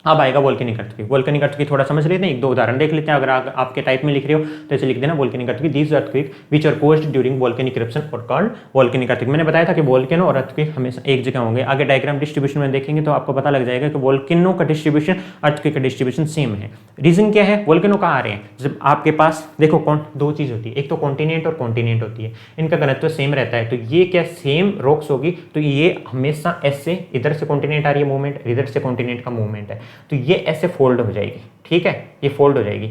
अब आएगा वोल्केनिक अर्थक्वेक। वोल्केनिक अर्थक्वेक थोड़ा समझ लेते हैं, 1-2 उदाहरण देख लेते हैं। अगर आपके टाइप में लिख रहे हो तो ऐसे लिख देना volcanic earthquake, these earthquake which are caused during volcanic eruption और कॉल्ड वोल्केनिक अर्थक्वेक। मैंने बताया था कि वोल्केनो और अर्थक्वेक हमेशा एक जगह होंगे। आगे डायग्राम डिस्ट्रीब्यूशन में देखेंगे तो आपको पता लग जाएगा कि वोल्केनो का डिस्ट्रीब्यूशन, अर्थक्वेक का डिस्ट्रीब्यूशन सेम है। रीजन क्या है, वोल्केनो कहाँ आ रहे हैं, जब आपके पास देखो 2 चीज होती है, एक तो कॉन्टिनेंट और कॉन्टिनेंट होती है, इनका घनत्व सेम रहता है। तो ये क्या सेम रॉक्स होगी, तो ये हमेशा ऐसे, इधर से कॉन्टिनेंट आ रही है मूवमेंट, इधर से कॉन्टिनेंट का मूवमेंट है, तो ये ऐसे फोल्ड हो जाएगी, ठीक है, ये फोल्ड हो जाएगी,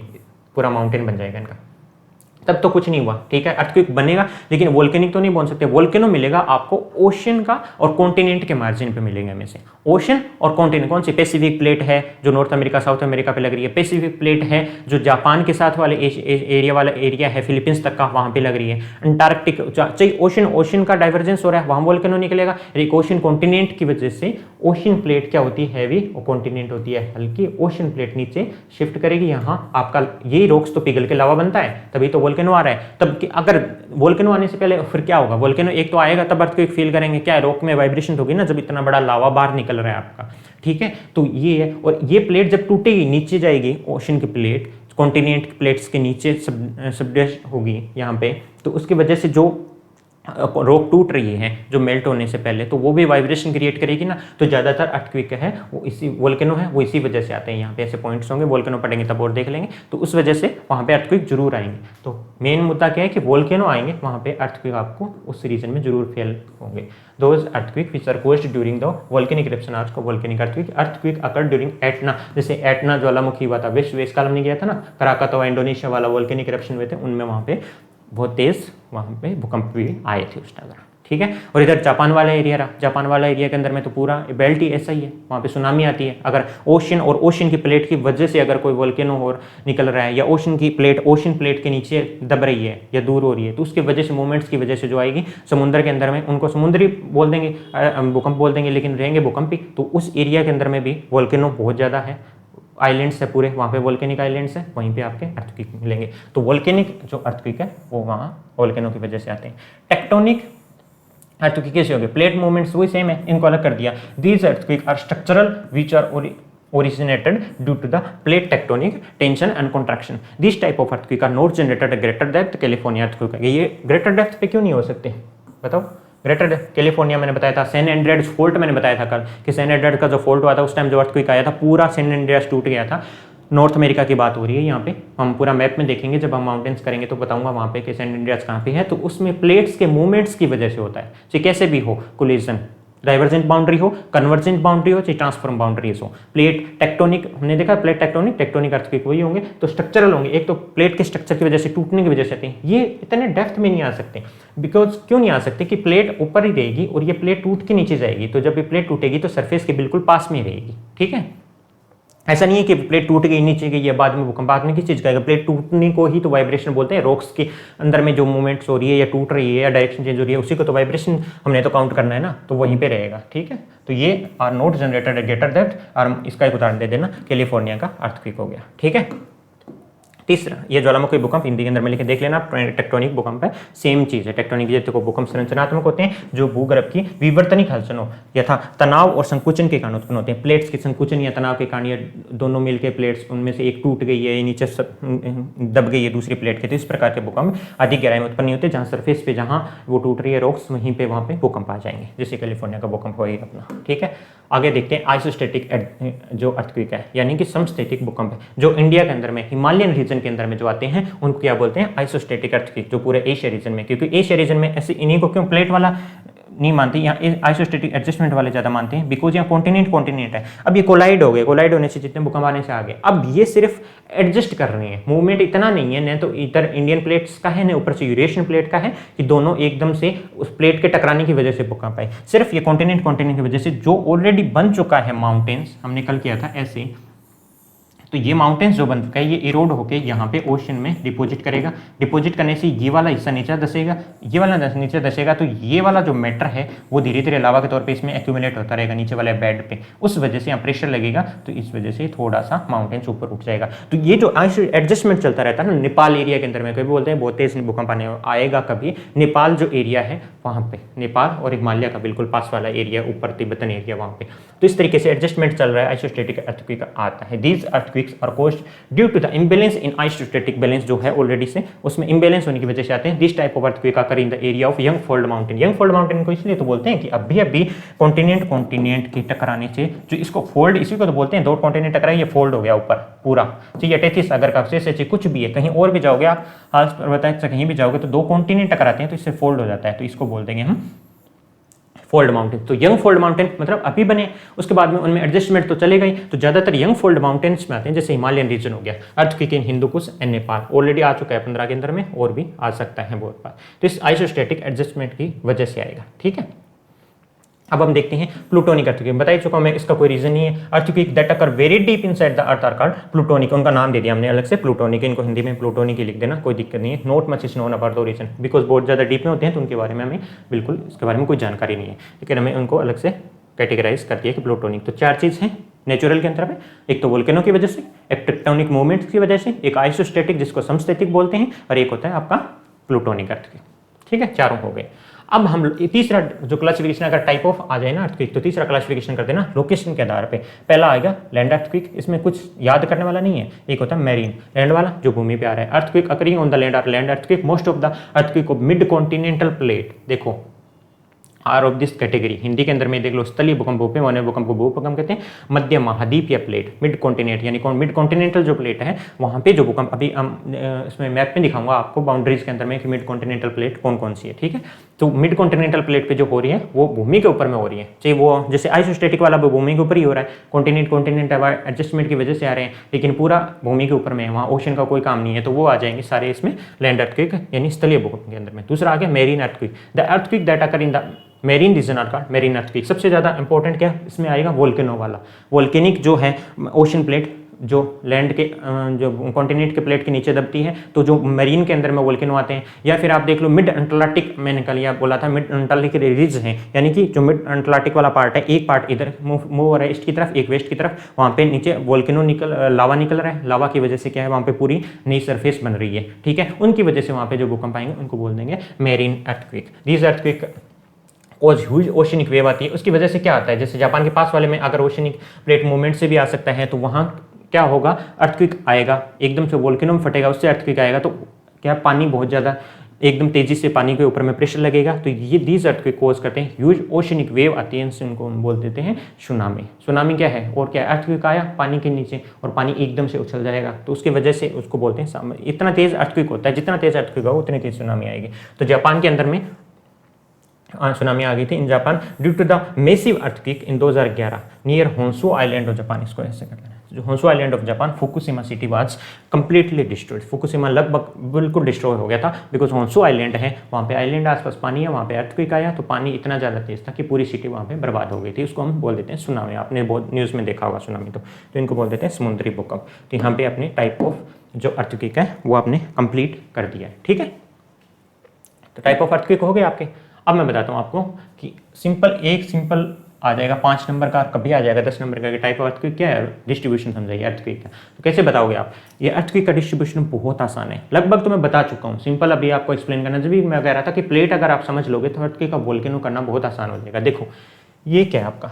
पूरा माउंटेन बन जाएगा इनका। तब तो कुछ नहीं हुआ, ठीक है। अर्थक्वेक बनेगा लेकिन वोल्केनिक तो नहीं बोल सकते। वोल्केनो मिलेगा आपको ओशन का और कॉन्टिनेंट के मार्जिन पे मिलेंगे में से। ओशन और कॉन्टिनेंट कौन सी? पैसिफिक प्लेट है जो नॉर्थ अमेरिका साउथ अमेरिका पे लग रही है, पैसिफिक प्लेट है जो जापान के साथ वाले एरिया वाला एरिया है फिलीपींस तक का, वहां पे लग रही है। अंटार्कटिक चाहिए ओशन का डाइवर्जेंस हो रहा है, वहां वोल्केनो निकलेगा। एक ओशन कॉन्टिनेंट की वजह से ओशन प्लेट क्या होती है? हैवी, और कॉन्टिनेंट होती है हल्की। ओशन प्लेट नीचे शिफ्ट करेगी, यहाँ आपका ये रॉक्स तो पिघल के लावा बनता है, तभी तो वोल्केनो आ रहा है। तब अगर वोल्केनो आने से पहले फिर क्या होगा? वोल्केनो एक तो आएगा तब अर्थक्वेक फील करेंगे, क्या है? रॉक में वाइब्रेशन होगी ना, जब इतना बड़ा लावा बाहर निकल रहा है आपका, ठीक है। तो ये है, और ये प्लेट जब टूटेगी नीचे जाएगी, ओशन की प्लेट कॉन्टिनेंट प्लेट्स के नीचे सबडेश होगी यहाँ पे, तो उसकी वजह से जो रॉक टूट रही है जो मेल्ट होने से पहले, तो वो भी वाइब्रेशन क्रिएट करेगी ना। तो ज़्यादातर अर्थक्वेक है वो इसी वोल्केनो है वो इसी वजह से आते हैं। यहाँ पे ऐसे पॉइंट्स होंगे, वोल्केनो पढ़ेंगे तब और देख लेंगे, तो उस वजह से वहाँ पे अर्थक्वेक जरूर आएंगे। तो मेन मुद्दा क्या है कि वोल्केनो आएंगे, वहाँ पे अर्थक्वेक आपको उस रीजन में जरूर फेल होंगे। Those earthquake which are caused during the volcanic eruption are called volcanic earthquake. Earthquake occur during Etna, जैसे एटना ज्वालामुखी हुआ था, विश्व काल में गया था ना, कराकातो इंडोनेशिया वाला वोल्केनिक इरप्शन हुए थे, उनमें वहाँ पे बहुत तेज वहाँ पे भूकंप भी आए थे उस टाइम, ठीक है। और इधर जापान वाला एरिया रहा, जापान वाला एरिया के अंदर में तो पूरा बेल्ट ही ऐसा ही है, वहाँ पे सुनामी आती है। अगर ओशन और ओशन की प्लेट की वजह से अगर कोई वोल्केनो और निकल रहा है, या ओशन प्लेट के नीचे दब रही है या दूर हो रही है, तो उसकी वजह से मूवमेंट्स की वजह से जो आएगी समुद्र के अंदर में, उनको समुद्री बोल देंगे, भूकंप बोल देंगे, लेकिन रहेंगे भूकंप ही। तो उस एरिया के अंदर में भी वोल्केनो बहुत ज़्यादा है, आइलैंड्स है पूरे, वहाँ पे वोल्केनिक आइलैंड्स है, वहीं पे आपके अर्थक्वेक मिलेंगे। तो वोल्केनिक जो अर्थक्वेक है वो वहाँ वोल्केनो की वजह से आते हैं। टेक्टोनिक अर्थक्वेक कैसे हो गए? प्लेट मूवमेंट्स वही सेम है, इनको अलग कर दिया। These earthquake are structural which are originated due to the plate tectonic tension and contraction. These type of earthquake are not generated at greater depth. California earthquake है, ये greater depth पे क्यों नहीं हो सकते बताओ? ग्रेटर कैलिफोर्निया मैंने बताया था, सैन एंड्रियास फॉल्ट मैंने बताया था कल कि सैन एंड्रियास का जो फॉल्ट हुआ था उस टाइम जो अर्थक्वेक आया था, पूरा सैन एंड्रियास टूट गया था। नॉर्थ अमेरिका की बात हो रही है यहाँ पे, हम पूरा मैप में देखेंगे जब हम माउंटेन्स करेंगे तो बताऊंगा वहाँ पे कि सैन एंड्रियास कहाँ पे है। तो उसमें प्लेट्स के मूवमेंट्स की वजह से होता है, चाहे कैसे भी हो, कोलिजन, डाइवर्जेंट बाउंड्री हो, कन्वर्जेंट बाउंड्री हो, चाहे ट्रांसफॉर्म बाउंड्रीज हो। प्लेट टेक्टोनिक हमने देखा, प्लेट टेक्टोनिक अर्थक्वेक वही होंगे, तो स्ट्रक्चरल होंगे। एक तो प्लेट के स्ट्रक्चर की वजह से, टूटने की वजह से आते हैं। ये इतने डेप्थ में नहीं आ सकते, बिकॉज क्यों नहीं आ सकते कि प्लेट ऊपर ही रहेगी और ये प्लेट टूट के नीचे जाएगी, तो जब ये प्लेट टूटेगी तो सरफेस के बिल्कुल पास में रहेगी, ठीक है। ऐसा नहीं है कि प्लेट टूट गई नीचे गई या बाद में भूकंप, बाद में किस चीज़ का आएगा? प्लेट टूटने को ही तो वाइब्रेशन बोलते हैं। रॉक्स के अंदर में जो मूवमेंट्स हो रही है या टूट रही है या डायरेक्शन चेंज हो रही है, उसी को तो वाइब्रेशन हमने तो काउंट करना है ना, तो वहीं पे रहेगा, ठीक है। तो ये are not generated at greater depth, और इसका एक उदाहरण दे देना, कैलिफोर्निया का अर्थक्वेक हो गया, ठीक है। तीसरा, ये ज्वालामुखी भूकंप हिंदी के अंदर में लिखे देख लेना, टेक्टोनिक भूकंप है, सेम चीज़ है। टेक्टोनिक जैसे को भूकंप संरचनात्मक होते हैं जो भूगर्भ की विवर्तनिक हलचलों यथा तनाव और संकुचन के कारण उत्पन्न होते हैं। प्लेट्स के संकुचन या तनाव के कारण, या दोनों मिलकर प्लेट्स उनमें से एक टूट गई है, नीचे दब गई है दूसरी प्लेट के, तो इस प्रकार के भूकंप अधिक गहराई में उत्पन्न होते हैं, जहाँ सरफेस पे जहाँ वो टूट रही है रॉक्स, वहीं पे वहाँ पे भूकंप आ जाएंगे, जैसे कैलिफोर्निया का भूकंप होगा अपना, ठीक है। आगे देखते हैं आइसोस्टेटिक जो अर्थक्वेक है, यानी कि समस्थैतिक भूकंप है, जो इंडिया के अंदर में हिमालयन रीजन के अंदर में जो आते हैं उनको क्या बोलते हैं? Isostatic earthquake. जो पूरे एशिया रीजन में, क्योंकि एशिया रीजन में ऐसे इन्हीं को क्यों प्लेट वाला नहीं मानते, यहाँ आइसोस्टेटिक एडजस्टमेंट वाले ज्यादा मानते हैं, बिकॉज यहाँ कॉन्टिनेंट है। अब ये कोलाइड हो गए, कोलाइड होने से जितने भूकंप आने से आगे, अब ये सिर्फ एडजस्ट कर रहे हैं, मूवमेंट इतना नहीं है, न तो इधर इंडियन प्लेट्स का है न ऊपर से यूरेशियन प्लेट का है, कि दोनों एकदम से उस प्लेट के टकराने की वजह से भूकंप आए। सिर्फ ये कॉन्टिनेंट की वजह से जो ऑलरेडी बन चुका है माउंटेन्स, हमने कल किया था ऐसे, तो ये माउंटेन्स जो बन चुका है ये इरोड होके यहाँ पे ओशन में डिपॉजिट करेगा। डिपॉजिट करने से ये वाला हिस्सा नीचे धसेगा, ये वाला नीचे धसेगा, तो ये वाला जो मैटर है वो धीरे धीरे लावा के तौर पे इसमें एक्यूमुलेट होता रहेगा नीचे वाले बेड पे, उस वजह से यहाँ प्रेशर लगेगा, तो इस वजह से थोड़ा सा माउंटेन्स ऊपर उठ जाएगा। तो ये जो एडजस्टमेंट चलता रहता है ना, नेपाल एरिया के अंदर में, कभी बोलते हैं बहुत तेज भूकंप आएगा कभी, नेपाल जो एरिया है वहाँ पे, नेपाल और हिमालय का बिल्कुल पास वाला एरिया, ऊपर तिब्बतन एरिया वहाँ पे, तो इस तरीके से एडजस्टमेंट चल रहा है, आइसोस्टेटिक अर्थक्वेक आता है। These earthquakes are caused due to the imbalance in isostatic balance, जो है ऑलरेडी से उसमें इम्बैलेंस होने की वजह से आते हैं। दिस टाइप ऑफ अर्थक्वेक आकर in the area of young fold mountain. Young fold mountain को इसलिए तो बोलते हैं कि अभी कॉन्टिनेंट के टकराने से जो इसको फोल्ड, इसी को तो बोलते हैं, दो कॉन्टिनेंट टकराए, ये फोल्ड हो गया ऊपर पूरा, चाहिए 38 अगर का से कुछ भी है, कहीं और भी जाओगे आप पर्वत से कहीं भी जाओगे तो दो कॉन्टिनेंट टकराते हैं तो इससे फोल्ड हो जाता है, तो इसको बोल देंगे हम फोल्ड माउंटेन। तो यंग फोल्ड माउंटेन मतलब अभी बने, उसके बाद में उनमें एडजस्टमेंट तो चले गई, तो ज़्यादातर यंग फोल्ड माउंटेन्स में आते हैं, जैसे हिमालयन रीजन हो गया, earthquake in Hindukush and Nepal, already आ चुका है 15 के अंदर में, और भी आ सकता है बहुत बार। तो इस आइसोस्टैटिक एडजस्टमेंट की वजह से आएगा, ठीक है। अब हम देखते हैं प्लूटोनिक अर्थक्वेक, बता ही चुका हूं मैं, इसका कोई रीजन नहीं है। Earthquake that occur very deep inside the earth are called plutonic, उनका नाम दे दिया हमने अलग से प्लूटोनिक, इनको हिंदी में प्लूटोनिक ही लिख देना, कोई दिक्कत नहीं है। Not much is known about the reason, because बहुत ज़्यादा डीप में होते हैं तो उनके बारे में हमें बिल्कुल इसके बारे में कोई जानकारी नहीं है, लेकिन हमें उनको अलग से कैटेगराइज कर दिया कि प्लूटोनिक। तो 4 चीज़ हैं नेचुरल के अंतर में, एक तो वोल्केनो की वजह से, एक टेक्टोनिक मूवमेंट्स की वजह से, एक आइसोस्टैटिक जिसको समस्थैतिक बोलते हैं, और एक होता है आपका प्लूटोनिक अर्थक्वेक, ठीक है। चारों हो गए। अब हम तीसरा जो क्लासिफिकेशन अगर टाइप ऑफ आ जाए ना अर्थक्वेक, तो तीसरा क्लासिफिकेशन कर देना लोकेशन के आधार पे। पहला आएगा लैंड अर्थक्वेक, इसमें कुछ याद करने वाला नहीं है। एक होता है मैरीन, लैंड वाला जो भूमि पे आ रहा है। Earthquake occurring on the land are land earthquake, most of the earthquake of mid continental plate, देखो are of this category, Hindi के अंदर में देख लो, स्थलीय भूकंप, भूपे भूकंप को भूकंप कहते हैं। मध्य महाद्वीप या प्लेट, मिड कॉन्टिनेंट यानी मिड कॉन्टिनेंटल जो प्लेट है वहाँ पे जो भूकंप, अभी हम इसमें मैप में दिखाऊंगा आपको बाउंड्रीज के अंदर में कि मिड कॉन्टिनेंटल प्लेट कौन कौन सी है, ठीक है। तो मिड कॉन्टिनेंटल प्लेट पे जो हो रही है वो भूमि के ऊपर में हो रही है, चाहे वो जैसे आइसोस्टैटिक वाला वो भूमि के ऊपर ही हो रहा है, कॉन्टिनेंट एडजस्टमेंट की वजह से आ रहे हैं, लेकिन पूरा भूमि के ऊपर में है, वहाँ ओशन का कोई काम नहीं है, तो वो आ जाएंगे सारे इसमें लैंड अर्थक्वेक यानी स्थलीय भूकंप के अंदर में। दूसरा आ गया marine earthquake, the earthquake that occur in the marine region are called marine earthquake. सबसे ज़्यादा इंपॉर्टेंट क्या इसमें आएगा, वोल्केनो वाला। वोल्केनिक जो है ओशन प्लेट जो लैंड के जो कॉन्टिनेंट के प्लेट के नीचे दबती है, तो जो मरीन के अंदर में वोल्केनो आते हैं। या फिर आप देख लो मिड अंटार्कटिक, मैंने कल या बोला था मिड अंटार्कटिक रिज हैं, यानी कि जो मिड अंटार्कटिक वाला पार्ट है, एक पार्ट इधर मूव हो रहा है ईस्ट की तरफ, एक वेस्ट की तरफ, वहाँ पे नीचे वोल्केनो लावा निकल रहा है, लावा की वजह से क्या है वहाँ पे पूरी नई सरफेस बन रही है, ठीक है। उनकी वजह से वहाँ पे जो भूकंप आएंगे उनको बोल देंगे marine earthquake. These earthquake huge oceanic wave आती है, उसकी वजह से क्या आता है, जैसे जापान के पास वाले में अगर ओशनिक प्लेट मूवमेंट से भी आ सकता है, तो वहाँ क्या होगा, अर्थक्वेक आएगा, एकदम से वोल्केनो में फटेगा, उससे अर्थक्वेक आएगा, तो क्या पानी बहुत ज़्यादा एकदम तेजी से पानी के ऊपर में प्रेशर लगेगा, तो ये दीज अर्थक्वेक कोज करते हैं। ह्यूज ओशनिक वेव आती है, इनसे उनको हम बोल देते हैं सुनामी। सुनामी क्या है और क्या है, अर्थक्वेक आया पानी के नीचे और पानी एकदम से उछल जाएगा, तो उसकी वजह से उसको बोलते हैं, इतना तेज अर्थक्वेक होता है, जितना तेज अर्थक्वेक होगा उतनी तेज सुनामी आएगी। तो जापान के अंदर में सुनामी आ गई थी in Japan due to the massive earthquake in 2011 near Honshu island of Japan. इसको ऐसे कर लेना, जो Honshu island of Japan, Fukushima city was completely destroyed. Fukushima लगभग बिल्कुल डिस्ट्रॉय हो गया था, बिकॉज होन्शु आइलैंड है, वहाँ पे आइलैंड आसपास पानी है, वहाँ पे अर्थक्वेक आया तो पानी इतना ज़्यादा तेज था कि पूरी सिटी वहाँ पे बर्बाद हो गई थी। उसको हम बोल देते हैं सुनामी, आपने बहुत न्यूज़ में देखा होगा सुनामी, तो इनको बोल देते हैं समुद्री भूकंप। तो यहाँ पे अपने टाइप ऑफ जो अर्थक्वेक है वो आपने कंप्लीट कर दिया है, ठीक है। तो टाइप ऑफ अर्थक्वेक हो गए आपके। अब मैं बताता हूँ आपको कि सिंपल आ जाएगा 5 नंबर का, कभी आ जाएगा 10 नंबर का कि टाइप ऑफ अर्थक्वेक क्या है, डिस्ट्रीब्यूशन समझाइए अर्थक्वेक का। तो कैसे बताओगे आप, ये अर्थक्वेक का डिस्ट्रीब्यूशन बहुत आसान है, लगभग तो मैं बता चुका हूँ, सिंपल अभी आपको एक्सप्लेन करना। जब भी मैं कह रहा था कि प्लेट अगर आप समझ लोगे तो अर्थक्वेक का वोल्केनो करना बहुत आसान हो जाएगा। देखो ये क्या है आपका,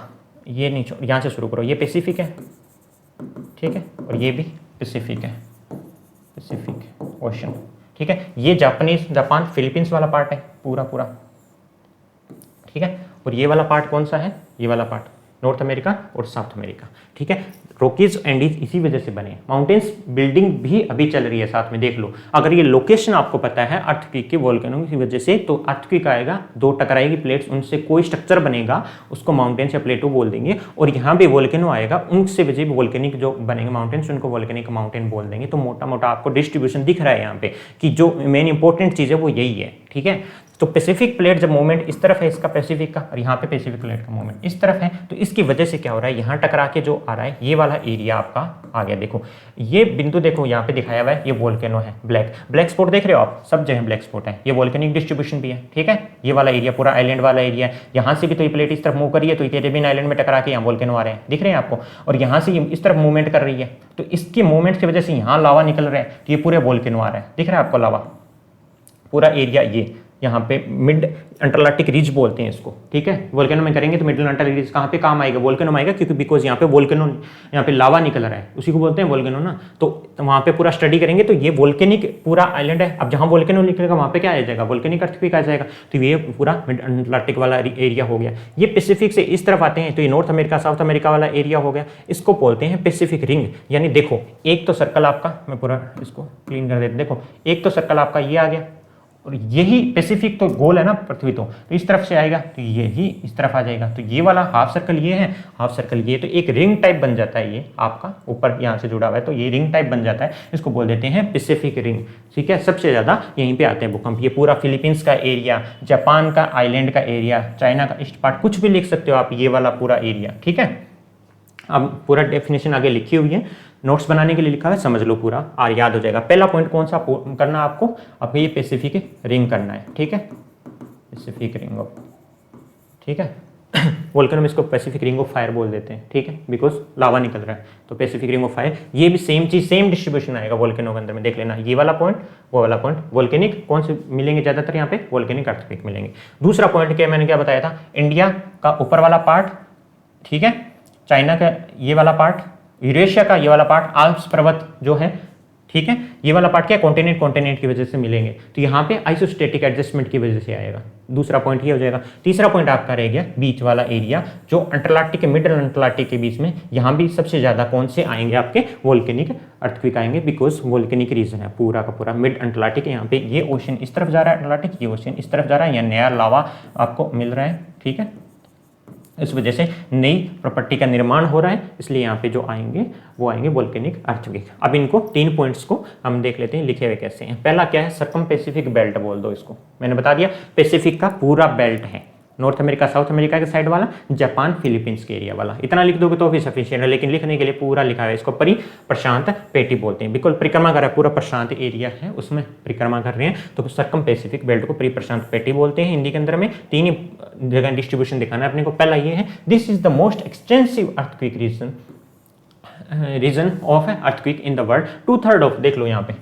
ये नीचे यहाँ से शुरू करो, ये पैसिफिक है, ठीक है, और ये भी पैसिफिक है, पैसिफिक ओशन, ठीक है। ये जापान फिलीपींस वाला पार्ट है पूरा, ठीक है। और ये वाला पार्ट कौन सा है, ये वाला पार्ट नॉर्थ अमेरिका और साउथ अमेरिका, ठीक है। रॉकीज एंडीज इसी वजह से बने, माउंटेन्स बिल्डिंग भी अभी चल रही है साथ में, देख लो। अगर ये लोकेशन आपको पता है अर्थक्वेक के वोल्केनो की वजह से, तो अर्थक्वेक आएगा, 2 टकराएगी प्लेट्स, उनसे कोई स्ट्रक्चर बनेगा, उसको माउंटेन्स या प्लेटो बोल देंगे। और यहाँ पे वोल्केनो आएगा, उनसे वजह भी वोल्केनिक जो बनेंगे माउंटेन्स, उनको वोल्केनिक माउंटेन बोल देंगे। तो मोटा मोटा आपको डिस्ट्रीब्यूशन दिख रहा है यहाँ पे कि जो मेन इंपॉर्टेंट चीज़ है वो यही है, ठीक है। तो पैसिफिक प्लेट जब मूवमेंट इस तरफ है इसका पैसिफिक का, और यहाँ पे पैसिफिक प्लेट का मूवमेंट इस तरफ है, तो इसकी वजह से क्या हो रहा है, यहाँ टकरा के जो आ रहा है ये वाला एरिया आपका आ गया। देखो ये बिंदु देखो यहाँ पे दिखाया हुआ है, ये वोल्केनो है, ब्लैक स्पॉट देख रहे हो आप, सब जगह ब्लैक स्पॉट है, ये वोल्केनिक डिस्ट्रीब्यूशन भी है, ठीक है। ये वाला एरिया पूरा आइलैंड वाला एरिया है, यहाँ से भी तो ये प्लेट इस तरफ मूव करी है, तो कैरेबियन आइलैंड में टकरा के यहाँ वोल्केनो आ रहे हैं, दिख रहे हैं आपको। और यहाँ से इस तरफ मूवमेंट कर रही है, तो इसकी मूवमेंट की वजह से यहाँ लावा निकल रहा है, तो ये पूरे वोल्केनो आ रहा है, दिख रहा है आपको लावा, पूरा एरिया ये यहाँ पे मिड अंटार्कटिक रिज बोलते हैं इसको, ठीक है। वोल्केनो में करेंगे तो मिड अंटार्कटिक रिज कहाँ पे काम आएगा, वोल्केनो में आएगा, क्योंकि बिकॉज यहाँ पे वोल्केनो, यहाँ पे लावा निकल रहा है, उसी को बोलते हैं वोल्केनो ना। तो वहाँ पे पूरा स्टडी करेंगे तो ये वोल्केनिक पूरा आइलैंड है। अब जहाँ वोल्केनो निकलेगा वहाँ पे क्या आ जाएगा, वोल्केनिक अर्थक्वेक आ जाएगा। तो ये पूरा मिड अंटार्कटिक वाला एरिया हो गया। ये पैसिफिक से इस तरफ आते हैं तो ये नॉर्थ अमेरिका साउथ अमेरिका वाला एरिया हो गया, इसको बोलते हैं पैसिफिक रिंग। यानी देखो एक तो सर्कल आपका, मैं पूरा इसको क्लीन कर देता, देखो एक तो सर्कल आपका ये आ गया, और यही पैसिफिक तो गोल है ना पृथ्वी, तो इस तरफ से आएगा तो यही इस तरफ आ जाएगा, तो ये वाला हाफ सर्कल ये है, हाफ सर्कल ये, तो एक रिंग टाइप बन जाता है ये आपका, ऊपर यहाँ से जुड़ा हुआ है तो ये रिंग टाइप बन जाता है, इसको बोल देते हैं पैसिफिक रिंग। ठीक है, सबसे ज़्यादा यहीं पे आते हैं भूकंप, ये पूरा फिलीपींस का एरिया, जापान का आइलैंड का एरिया, चाइना का ईस्ट पार्ट, कुछ भी लिख सकते हो आप, ये वाला पूरा एरिया। ठीक है, अब पूरा डेफिनेशन आगे लिखी हुई है, नोट्स बनाने के लिए लिखा है, समझ लो पूरा और याद हो जाएगा। पहला पॉइंट कौन सा करना है आपको ये पैसिफिक रिंग करना है। ठीक है, पैसिफिक रिंग ऑफ, ठीक है वोल्केनो में इसको पैसिफिक रिंग ऑफ फायर बोल देते हैं। ठीक है, बिकॉज लावा निकल रहा है, तो पैसिफिक रिंग ऑफ फायर, ये भी सेम चीज, सेम डिस्ट्रीब्यूशन आएगा वोल्केनो के अंदर में, देख लेना ये वाला पॉइंट वो वाला पॉइंट। वोल्केनिक कौन से मिलेंगे ज्यादातर यहाँ पे, वोल्केनिक अर्थक्वेक मिलेंगे। दूसरा पॉइंट क्या मैंने क्या बताया था, इंडिया का ऊपर वाला पार्ट, ठीक है, चाइना का ये वाला पार्ट, यूरेशिया का ये वाला पार्ट, आल्प्स पर्वत जो है, ठीक है, ये वाला पार्ट क्या कॉन्टिनेंट की वजह से मिलेंगे, तो यहाँ पे आइसोस्टेटिक एडजस्टमेंट की वजह से आएगा। दूसरा पॉइंट ये हो जाएगा। तीसरा पॉइंट आपका रह गया बीच वाला एरिया, जो अंटार्कटिक के मिडल अंटार्कटिक के बीच में, यहाँ भी सबसे ज्यादा कौन से आएंगे आपके वोल्केनिक अर्थक्वेक आएंगे, बिकॉज वोल्केनिक रीजन है पूरा का पूरा मिड अंटार्कटिक। यहाँ पे ये ओशन इस तरफ जा रहा है अटलांटिक, ये ओशन इस तरफ जा रहा है, या नया लावा आपको मिल रहा है। ठीक है, इस वजह से नई प्रॉपर्टी का निर्माण हो रहा है, इसलिए यहाँ पे जो आएंगे वो आएंगे वोल्केनिक अर्थक्वेक। अब इनको 3 पॉइंट्स को हम देख लेते हैं लिखे हुए कैसे हैं। पहला क्या है, सर्कम पैसिफिक बेल्ट बोल दो इसको, मैंने बता दिया पैसिफिक का पूरा बेल्ट है, नॉर्थ अमेरिका साउथ अमेरिका के साइड वाला, जापान फिलीपींस के एरिया वाला, इतना लिख दोगे तो भी सफिशिएंट है, लेकिन लिखने के लिए पूरा लिखा है। इसको परि प्रशांत पेटी बोलते हैं, बिल्कुल परिक्रमा कर रहा है, पूरा प्रशांत एरिया है उसमें परिक्रमा कर रहे हैं, तो सर्कम पैसिफिक बेल्ट को परि प्रशांत पेटी बोलते हैं हिंदी के अंदर में। 3 ही जगह डिस्ट्रीब्यूशन दिखाना है अपने को। पहला ये है, this is the most extensive earthquake region of earthquake in the world, 2/3 of, देख लो यहाँ पे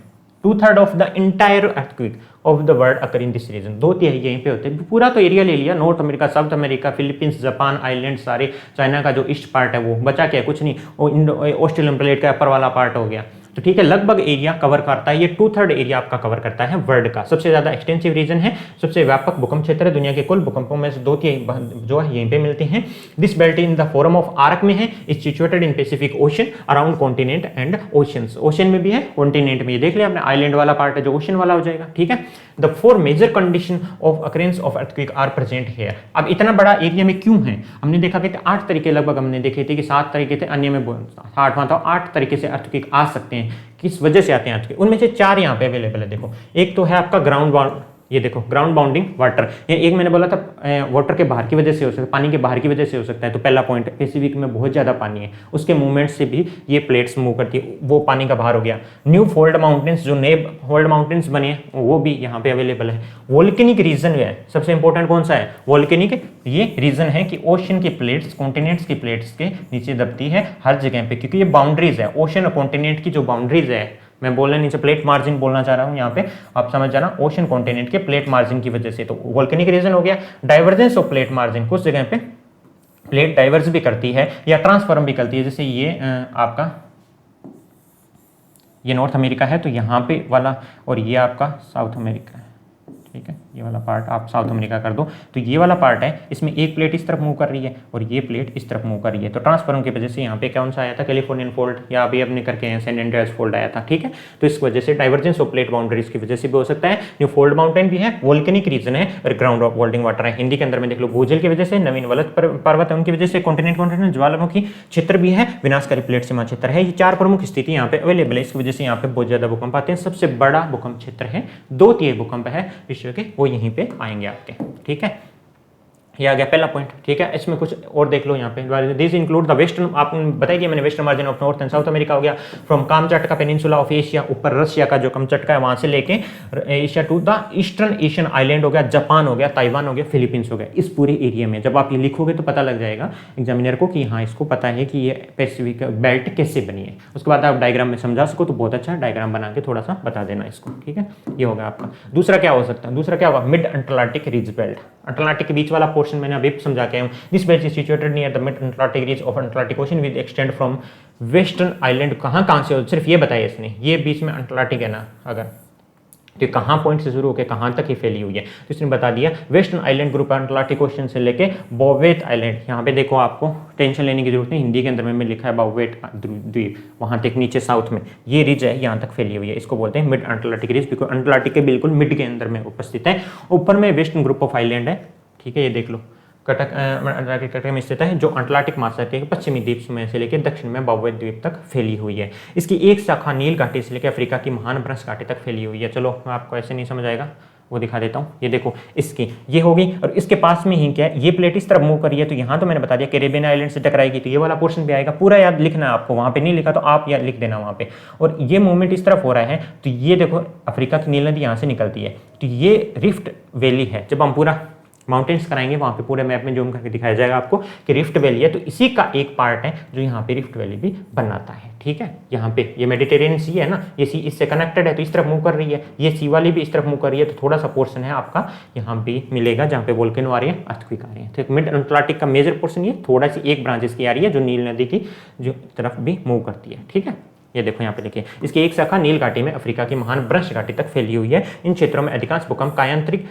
2/3 of the entire earthquake of the world occur in this region. 2/3 यहीं पे होते हैं, पूरा तो एरिया ले लिया, north America south America Philippines Japan island सारे, चाइना का जो ईस्ट पार्ट है वो बचा क्या, कुछ नहीं, वो ऑस्ट्रेलियन प्लेट का अपर वाला पार्ट हो गया, तो ठीक है, लगभग एरिया कवर करता है ये, 2/3 एरिया आपका कवर करता है वर्ल्ड का। सबसे ज्यादा एक्सटेंसिव रीजन है, सबसे व्यापक भूकंप क्षेत्र है, दुनिया के कुल भूकंपों में से 2/3 जो है यहीं पे मिलते हैं। This belt in the form of arc में है, is situated in Pacific ocean around continent and oceans, ocean में भी है कॉन्टिनेंट में, ये देख लिया आपने, आइलैंड वाला पार्ट है जो ओशन वाला हो जाएगा। ठीक है, the 4 major condition of occurrence of earthquake are present here. अब इतना बड़ा एरिया में क्यों है, हमने देखा कि 8 तरीके लगभग हमने देखे थे कि 7 तरीके थे, अन्य में 8वां था, 8 तरीके से अर्थक्वेक आ सकते हैं, किस वजह से आते हैं अर्थक्वेक, उनमें से 4 यहाँ पे अवेलेबल है। देखो, एक तो है आपका ग्राउंड बाउंड, ये देखो ग्राउंड बाउंडिंग वाटर, एक मैंने बोला था वाटर के बाहर की वजह से हो सकता है, पानी के बाहर की वजह से हो सकता है, तो पहला पॉइंट, पैसिफिक में बहुत ज्यादा पानी है, उसके मूवमेंट से भी ये प्लेट्स मूव करती है, वो पानी का बाहर हो गया। न्यू फोल्ड माउंटेन्स, जो नए फोल्ड माउंटेन्स बने वो भी यहाँ पे अवेलेबल है। वोल्केनिक रीजन है, सबसे इंपॉर्टेंट कौन सा है, वोल्केनिक ये रीजन है कि ओशन की प्लेट्स कॉन्टिनेंट्स की प्लेट्स के नीचे दबती है हर जगह पे, क्योंकि ये बाउंड्रीज है, ओशन और कॉन्टिनेंट की जो बाउंड्रीज है, मैं बोलना नीचे प्लेट मार्जिन बोलना चाह रहा हूं यहाँ पे, आप समझ जाना, ओशन कॉन्टिनेंट के प्लेट मार्जिन की वजह से, तो वोल्केनिक रीजन हो गया। डाइवर्जेंस ऑफ प्लेट मार्जिन, कुछ जगह पे प्लेट डाइवर्स भी करती है या ट्रांसफॉर्म भी करती है, जैसे ये आपका ये नॉर्थ अमेरिका है तो यहाँ पे वाला, और ये आपका साउथ अमेरिका है। ठीक है, ये वाला पार्ट आप साउथ अमेरिका कर दो, तो ये वाला पार्ट है, इसमें एक प्लेट इस तरफ मूव कर रही है और ये प्लेट इस तरफ मूव कर रही है, तो ट्रांसफॉर्म की वजह से यहाँ पे कौन सा आया था, कैलिफोर्नियन फोल्ड, या अभी अपने करके सैन एंड्रियास फोल्ड आया था। ठीक है, तो इस वजह से डाइवर्जेंस ऑफ प्लेट बाउंड्रीज की वजह से भी हो सकता है। न्यू फोल्ड माउंटेन भी है, वोल्केनिक रीजन है, और ग्राउंड ऑफ होल्डिंग वाटर है, हिंदी के अंदर में देख लो, भूजल की वजह से, नवीन वलत पर्वत है उनकी वजह से, कॉन्टिनेंट ज्वालामुखी क्षेत्र भी है, विनाशकारी प्लेट सीमा क्षेत्र है, ये 4 प्रमुख स्थिति यहाँ पे अवेलेबल है, इसकी वजह से यहाँ पे बहुत ज्यादा भूकंप आते हैं। सबसे बड़ा भूकंप क्षेत्र है, 2/3 भूकंप है विश्व के, वो यहीं पे आएंगे आपके। ठीक है, ये आ गया पहला पॉइंट। ठीक है, इसमें कुछ और देख लो यहाँ पे, दिस इंक्लूड द वेस्टर्न, आपने बताया मैंने, western margin of North and South America हो गया, from Kamchatka peninsula of Asia, ऊपर रशिया का जो कामचटका है वहां से लेके Asia to the eastern Asian island हो गया, जापान हो गया, ताइवान हो गया, फिलीपींस हो गया, इस पूरे एरिया में जब आप ये लिखोगे तो पता लग जाएगा एग्जामिनर को कि हाँ इसको पता है कि ये पैसिफिक बेल्ट कैसे बनी है। उसके बाद आप डायग्राम में समझा सको तो बहुत अच्छा, डायग्राम बना के थोड़ा सा बता देना इसको। ठीक है, ये होगा आपका। दूसरा क्या हो सकता है, दूसरा क्या होगा, mid Atlantic ridge belt, Atlantic के बीच वाला पोर्शन मैंने अभी समझा के, this belt is situated near the mid Atlantic ridge of Atlantic ocean with extend from western island, कहां से, सिर्फ ये बताया इसने, ये बीच में अटलांटिक है ना, अगर तो कहाँ पॉइंट से शुरू होकर कहाँ तक ही फैली हुई है, तो इसने बता दिया western island group Atlantic ocean से लेके बॉवेट आइलैंड, यहाँ पे देखो आपको टेंशन लेने की जरूरत नहीं, हिंदी के अंदर में लिखा है बॉवेट द्वीप, वहाँ तक नीचे साउथ में ये रिज है, यहाँ तक फैली हुई है, इसको बोलते हैं mid Atlantic ridge, because Atlantic के बिल्कुल मिड के अंदर में उपस्थित है। ऊपर में वेस्टर्न ग्रुप ऑफ आइलैंड है, ठीक है, ये देख लो कटक में स्थित है, जो अटलांटिक महासागर के पश्चिमी द्वीप समूह से लेकर दक्षिण में बॉवेट द्वीप तक फैली हुई है। इसकी एक शाखा नील घाटी से लेकर अफ्रीका की महान भ्रंश घाटी तक फैली हुई है। चलो मैं आपको ऐसे नहीं समझ आएगा, वो दिखा देता हूँ। ये देखो इसकी ये होगी, और इसके पास में ही क्या है, ये प्लेट इस तरफ मूव करी है, तो यहाँ तो मैंने बता दिया कैरेबियन आइलैंड से टकराएगी, तो ये वाला पोर्शन भी आएगा, पूरा याद लिखना है आपको, वहाँ पे नहीं लिखा तो आप याद लिख देना वहाँ पे। और ये मूवमेंट इस तरफ हो रहा है, तो ये देखो अफ्रीका की नील नदी यहाँ से निकलती है, तो ये रिफ्ट वैली है। जब हम पूरा माउंटेन्स कराएंगे वहाँ पे पूरे मैप में जूम करके दिखाया जाएगा आपको कि रिफ्ट वैली है, तो इसी का एक पार्ट है जो यहाँ पे रिफ्ट वैली भी बनाता है, ठीक है। यहाँ पे ये मेडिटेरेनियन सी है ना, ये सी इससे कनेक्टेड है, तो इस तरफ मूव कर रही है, ये सी वाली भी इस तरफ मूव कर रही है, तो थोड़ा सा पोर्शन है आपका यहाँ पे मिलेगा जहाँ पे वोल्केनो आ रही है, अर्थक्वेक आ रही है। तो मिड अटलांटिक का मेजर पोर्शन ये थोड़ा सी एक ब्रांच इसकी आ रही है जो नील नदी की जो तरफ भी मूव करती है, ठीक है। ये देखो यहाँ पे देखिए, इसकी एक शाखा नील घाटी में अफ्रीका की महान भ्रंश घाटी तक फैली हुई है। इन क्षेत्रों में अधिकांश भूकंप कायांतरिक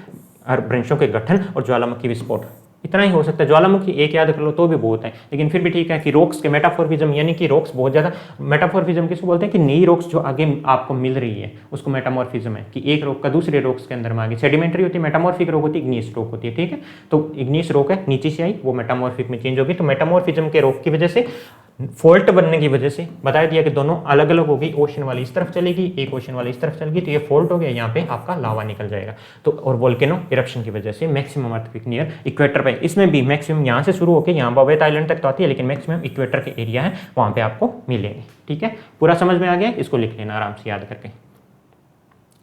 और भ्रंशों के गठन और ज्वालामुखी विस्फोट, इतना ही हो सकता है। ज्वालामुखी एक याद कर लो तो भी बहुत है, लेकिन फिर भी ठीक है कि रॉक्स के मेटामॉर्फिज्म, यानी कि रॉक्स बहुत ज़्यादा, मेटामॉर्फिज्म किसको बोलते हैं कि नई रॉक्स जो आगे आपको मिल रही है उसको मेटामॉर्फिज्म है, कि एक रॉक का दूसरे रॉक्स के अंदर में आगे। सेडिमेंट्री होती है, मेटामॉर्फिक रॉक होती है, इग्नियस रॉक होती है, ठीक है। तो इग्नियस रॉक है, नीचे से आई, वो मेटामॉर्फिक में चेंज होगी, तो मेटामॉर्फिज्म के रॉक की वजह से, फॉल्ट बनने की वजह से बता दिया कि दोनों अलग अलग होगी, ओशन वाली इस तरफ चलेगी, एक ओशन वाली इस तरफ चलेगी, तो ये फॉल्ट हो गया, यहाँ पे आपका लावा निकल जाएगा। तो और वोल्केनो इरप्शन की वजह से मैक्सिमम अर्थक्वेक नियर इक्वेटर पे, इसमें भी मैक्सिमम यहाँ से शुरू होकर यहाँ बॉवेट आइलैंड तक तो आती है, लेकिन मैक्सिमम इक्वेटर के एरिया है वहाँ पे आपको मिलेंगे, ठीक है। पूरा समझ में आ गया, इसको लिख लेना आराम से याद करके।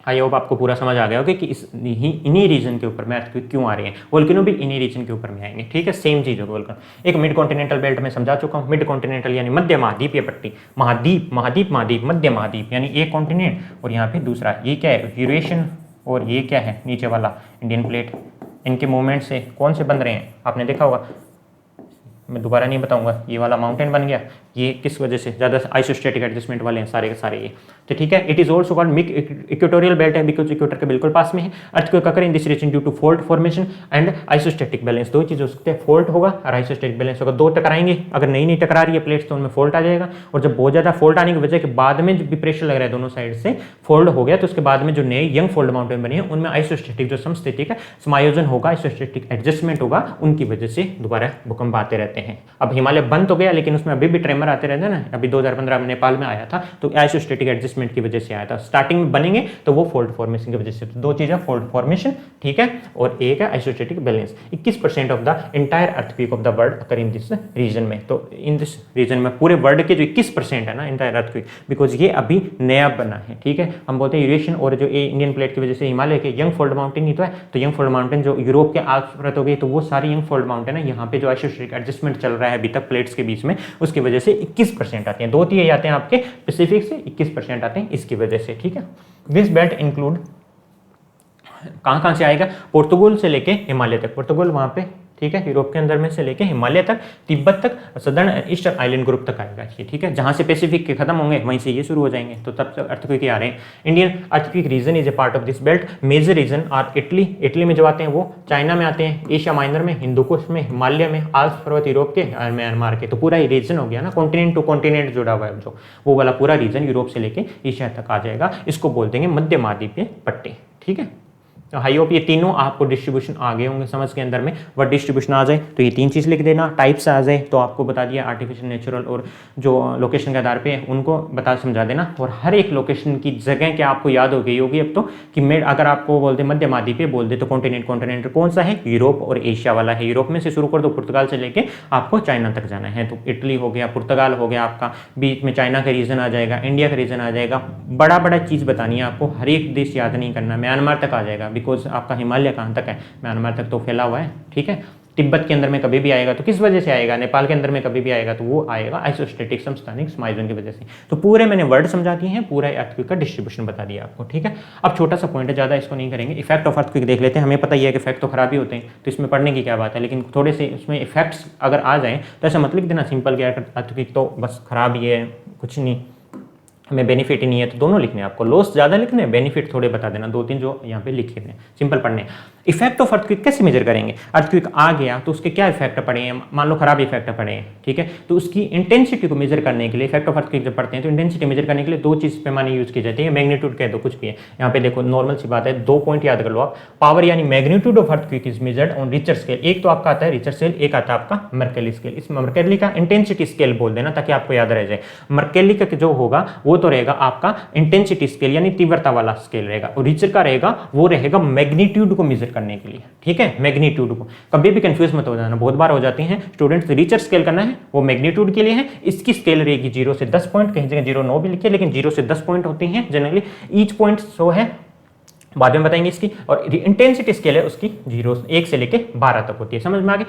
आई होप आपको पूरा समझ आ गया होगा कि इन्हीं रीजन के ऊपर में अर्थक्वेक क्यों आ रही है, वोल्केनो भी इन्हीं रीजन के ऊपर में आएंगे, ठीक है। सेम चीज होगी वोल्केनो। एक मिड कॉन्टिनेंटल बेल्ट में समझा चुका हूँ, मिड कॉन्टिनेंटल यानी मध्य महाद्वीपीय पट्टी, महाद्वीप महाद्वीप महाद्वीप मध्य महाद्वीप यानी एक कॉन्टिनेंट, और यहाँ पे दूसरा ये क्या है यूरेशियन, और ये क्या है नीचे वाला इंडियन प्लेट। इनके मूवमेंट से कौन से बन रहे हैं आपने देखा होगा, मैं दोबारा नहीं बताऊंगा। ये वाला माउंटेन बन गया, ये किस वजह से, ज़्यादा आइसोस्टेटिक एडजस्टमेंट वाले हैं सारे के सारे ये, तो ठीक है। It is also called mid equatorial belt है, बिकॉज इक्वेटर के बिल्कुल पास में है। Earthquake occur in this region due to fault formation and isostatic balance, दो चीज़ हो सकते हैं, फोल्ट होगा और आइसोस्टेटिक बैलेंस होगा, दो टकराएंगे। अगर नहीं टकरा रही है प्लेट्स तो उनमें फोल्ट आ जाएगा, और जब बहुत ज़्यादा फोल्ट आने की वजह के बाद में जब भी प्रेशर लग रहा है दोनों साइड से फोल्ड हो गया, तो उसके बाद में जो नए यंग फोल्ड माउंटेन बने हैं उनमें आइसोस्टेटिक जो समस्थितिक है समायोजन होगा, आइसोस्टेटिक एडजस्टमेंट होगा, उनकी वजह से दोबारा भूकंप आते रहते हैं। अब हिमालय बंद तो गया, लेकिन उसमें अभी भी ट्रेमर आते रहते हैं ना, अभी 2015 में नेपाल में आया था, तो आइसोस्टेटिक एडजस्टमेंट की वजह से आया था। स्टार्टिंग में बनेंगे तो वो फोल्ड फॉर्मेशन की वजह से, तो दो चीजें, फोल्ड फॉर्मेशन, ठीक है, और एक है isostatic balance. 21% of the entire earthquake of the world occur in this region में, तो इन दिस रीजन में पूरे वर्ल्ड के जो 21% है ना एंटायर अर्थक्वेक, बिकॉज ये अभी नया बना है, ठीक है। हम बोलते हैं यूरेशियन, और जो इंडियन प्लेट की वजह से हिमालय के यंग फोल्ड माउंटेन ही तो है, तो यंग फोल्ड माउंटेन जो यूरोप के आसपास हो गई, तो वो सारी यंग फोल्ड माउंटेन है, यहाँ पे जो आइसोस्टेटिक एडजस्टमेंट चल रहा है अभी तक प्लेट्स के बीच में, उसकी वजह से 21% आते हैं, दो तीन आते हैं आपके पैसिफिक से, 21% आते हैं इसकी वजह से, ठीक है। दिस बेल्ट इंक्लूड कहां से आएगा, पोर्तुगल से लेके हिमालय तक, पोर्तुगल वहां पे, ठीक है, यूरोप के अंदर में से लेके हिमालय तक, तिब्बत तक, सदर्न ईस्टर्न आइलैंड ग्रुप तक आएगा ये, ठीक है। जहां से पैसिफिक के खत्म होंगे वहीं से ये शुरू हो जाएंगे, तो तब तक अर्थक्वेक आ रहे हैं। Indian earthquake region is a part of this belt. Major region are Italy, Italy में जो आते हैं वो चाइना में आते हैं, एशिया माइनर में, हिंदुकुश में, हिमालय में, आल्प्स पर्वत यूरोप के, म्यांमार के, तो पूरा ये रीजन हो गया ना, कॉन्टिनेंट टू कॉन्टिनेंट जुड़ा हुआ है जो, वो वाला पूरा रीजन यूरोप से लेके एशिया तक आ जाएगा। इसको बोल देंगे मध्य महाद्वीपीय पट्टी, ठीक है। तो आई होप ये तीनों आपको डिस्ट्रीब्यूशन आ गए होंगे समझ के अंदर में। वर्ड डिस्ट्रीब्यूशन आ जाए तो ये तीन चीज़ लिख देना, टाइप्स आ जाए तो आपको बता दिया, आर्टिफिशियल, नेचुरल और जो लोकेशन के आधार पे उनको बता समझा देना, और हर एक लोकेशन की जगह क्या आपको याद हो गई होगी अब तो, कि मैं अगर आपको बोलते मध्य महाद्वीपीय बोल दे तो कॉन्टिनेंट कौन सा है, यूरोप और एशिया वाला है। यूरोप में से शुरू कर दो, पुर्तगाल से लेके आपको चाइना तक जाना है, तो इटली हो गया, पुर्तगाल हो गया आपका, बीच में चाइना का रीजन आ जाएगा, इंडिया का रीजन आ जाएगा, बड़ा बड़ा चीज़ बतानी है आपको, हर एक देश याद नहीं करना, म्यांमार तक आ जाएगा, बिकॉज आपका हिमालय कहां तक है, म्यांमार तक तो फैला हुआ है, ठीक है। तिब्बत के अंदर में कभी भी आएगा तो किस वजह से आएगा, नेपाल के अंदर में कभी भी आएगा तो वो आएगा आइसोस्टेटिक समस्थानिक समायोजन की वजह से। तो पूरे मैंने वर्ड समझा दिए हैं, पूरा अर्थक्वेक का डिस्ट्रीब्यूशन बता दिया आपको, ठीक है। अब छोटा सा पॉइंट है, ज़्यादा इसको नहीं करेंगे, इफेक्ट ऑफ अर्थक्वेक देख लेते हैं। हमें पता ही है कि इफेक्ट तो खराब ही होते हैं, तो इसमें पढ़ने की क्या बात है, लेकिन थोड़े से इसमें इफेक्ट्स अगर आ जाए तो ऐसा मत लिख देना सिंपल कि अर्थक्वेक तो बस खराब ही है, कुछ नहीं, हमें बेनिफिट ही नहीं है तो दोनों लिखने हैं आपको, लॉस ज़्यादा लिखने हैं, बेनिफिट थोड़े बता देना, 2-3 जो यहाँ पे लिखे हैं, सिंपल पढ़ने हैं। इफेक्ट ऑफ अर्थक्विक कैसे मेजर करेंगे? अर्थक्विक आ गया तो उसके क्या इफेक्ट पड़े हैं, मान लो खराब इफेक्ट पड़े हैं, ठीक है, तो उसकी इंटेंसिटी को मेजर करने के लिए, इफेक्ट ऑफ अर्थक्विक जब पढ़ते हैं तो इंटेंसिटी मेजर करने के लिए 2 चीज़ पैमाने यूज की जाती है, मैग्नीट्यूड कह दो कुछ भी है। यहाँ पे देखो नॉर्मल सी बात है, 2 पॉइंट याद कर लो आप, पावर यानी magnitude of earthquake is measured on Richter scale. एक तो आपका आता है रिचर स्केल, एक आता है आपका मर्केली स्केल। इस मर्केली का इंटेंसिटी स्केल बोल देना ताकि आपको याद रह जाए। मर्केली का जो होगा वो तो रहेगा आपका इंटेंसिटी स्केल यानी तीव्रता वाला स्केल रहेगा, और रिचर का रहेगा वो रहेगा मैग्नीट्यूड को मेजर करने के लिए, ठीक है, मैग्नीट्यूड को। कभी भी कंफ्यूज मत हो जाना, बहुत बार हो जाते हैं स्टूडेंट्स। रिचर स्केल करना है वो मैग्नीट्यूड के लिए है, इसकी स्केल रहेगी 0 से 10 पॉइंट, कहीं जगह 0.9 भी लिखिए, लेकिन 0 से 10 पॉइंट होती हैं जनरली, ईच पॉइंट 100 है, बाद में बताएंगे इसकी। और इंटेंसिटी स्केल है उसकी 1 से लेके 12 तक होती है, समझ में आ गई।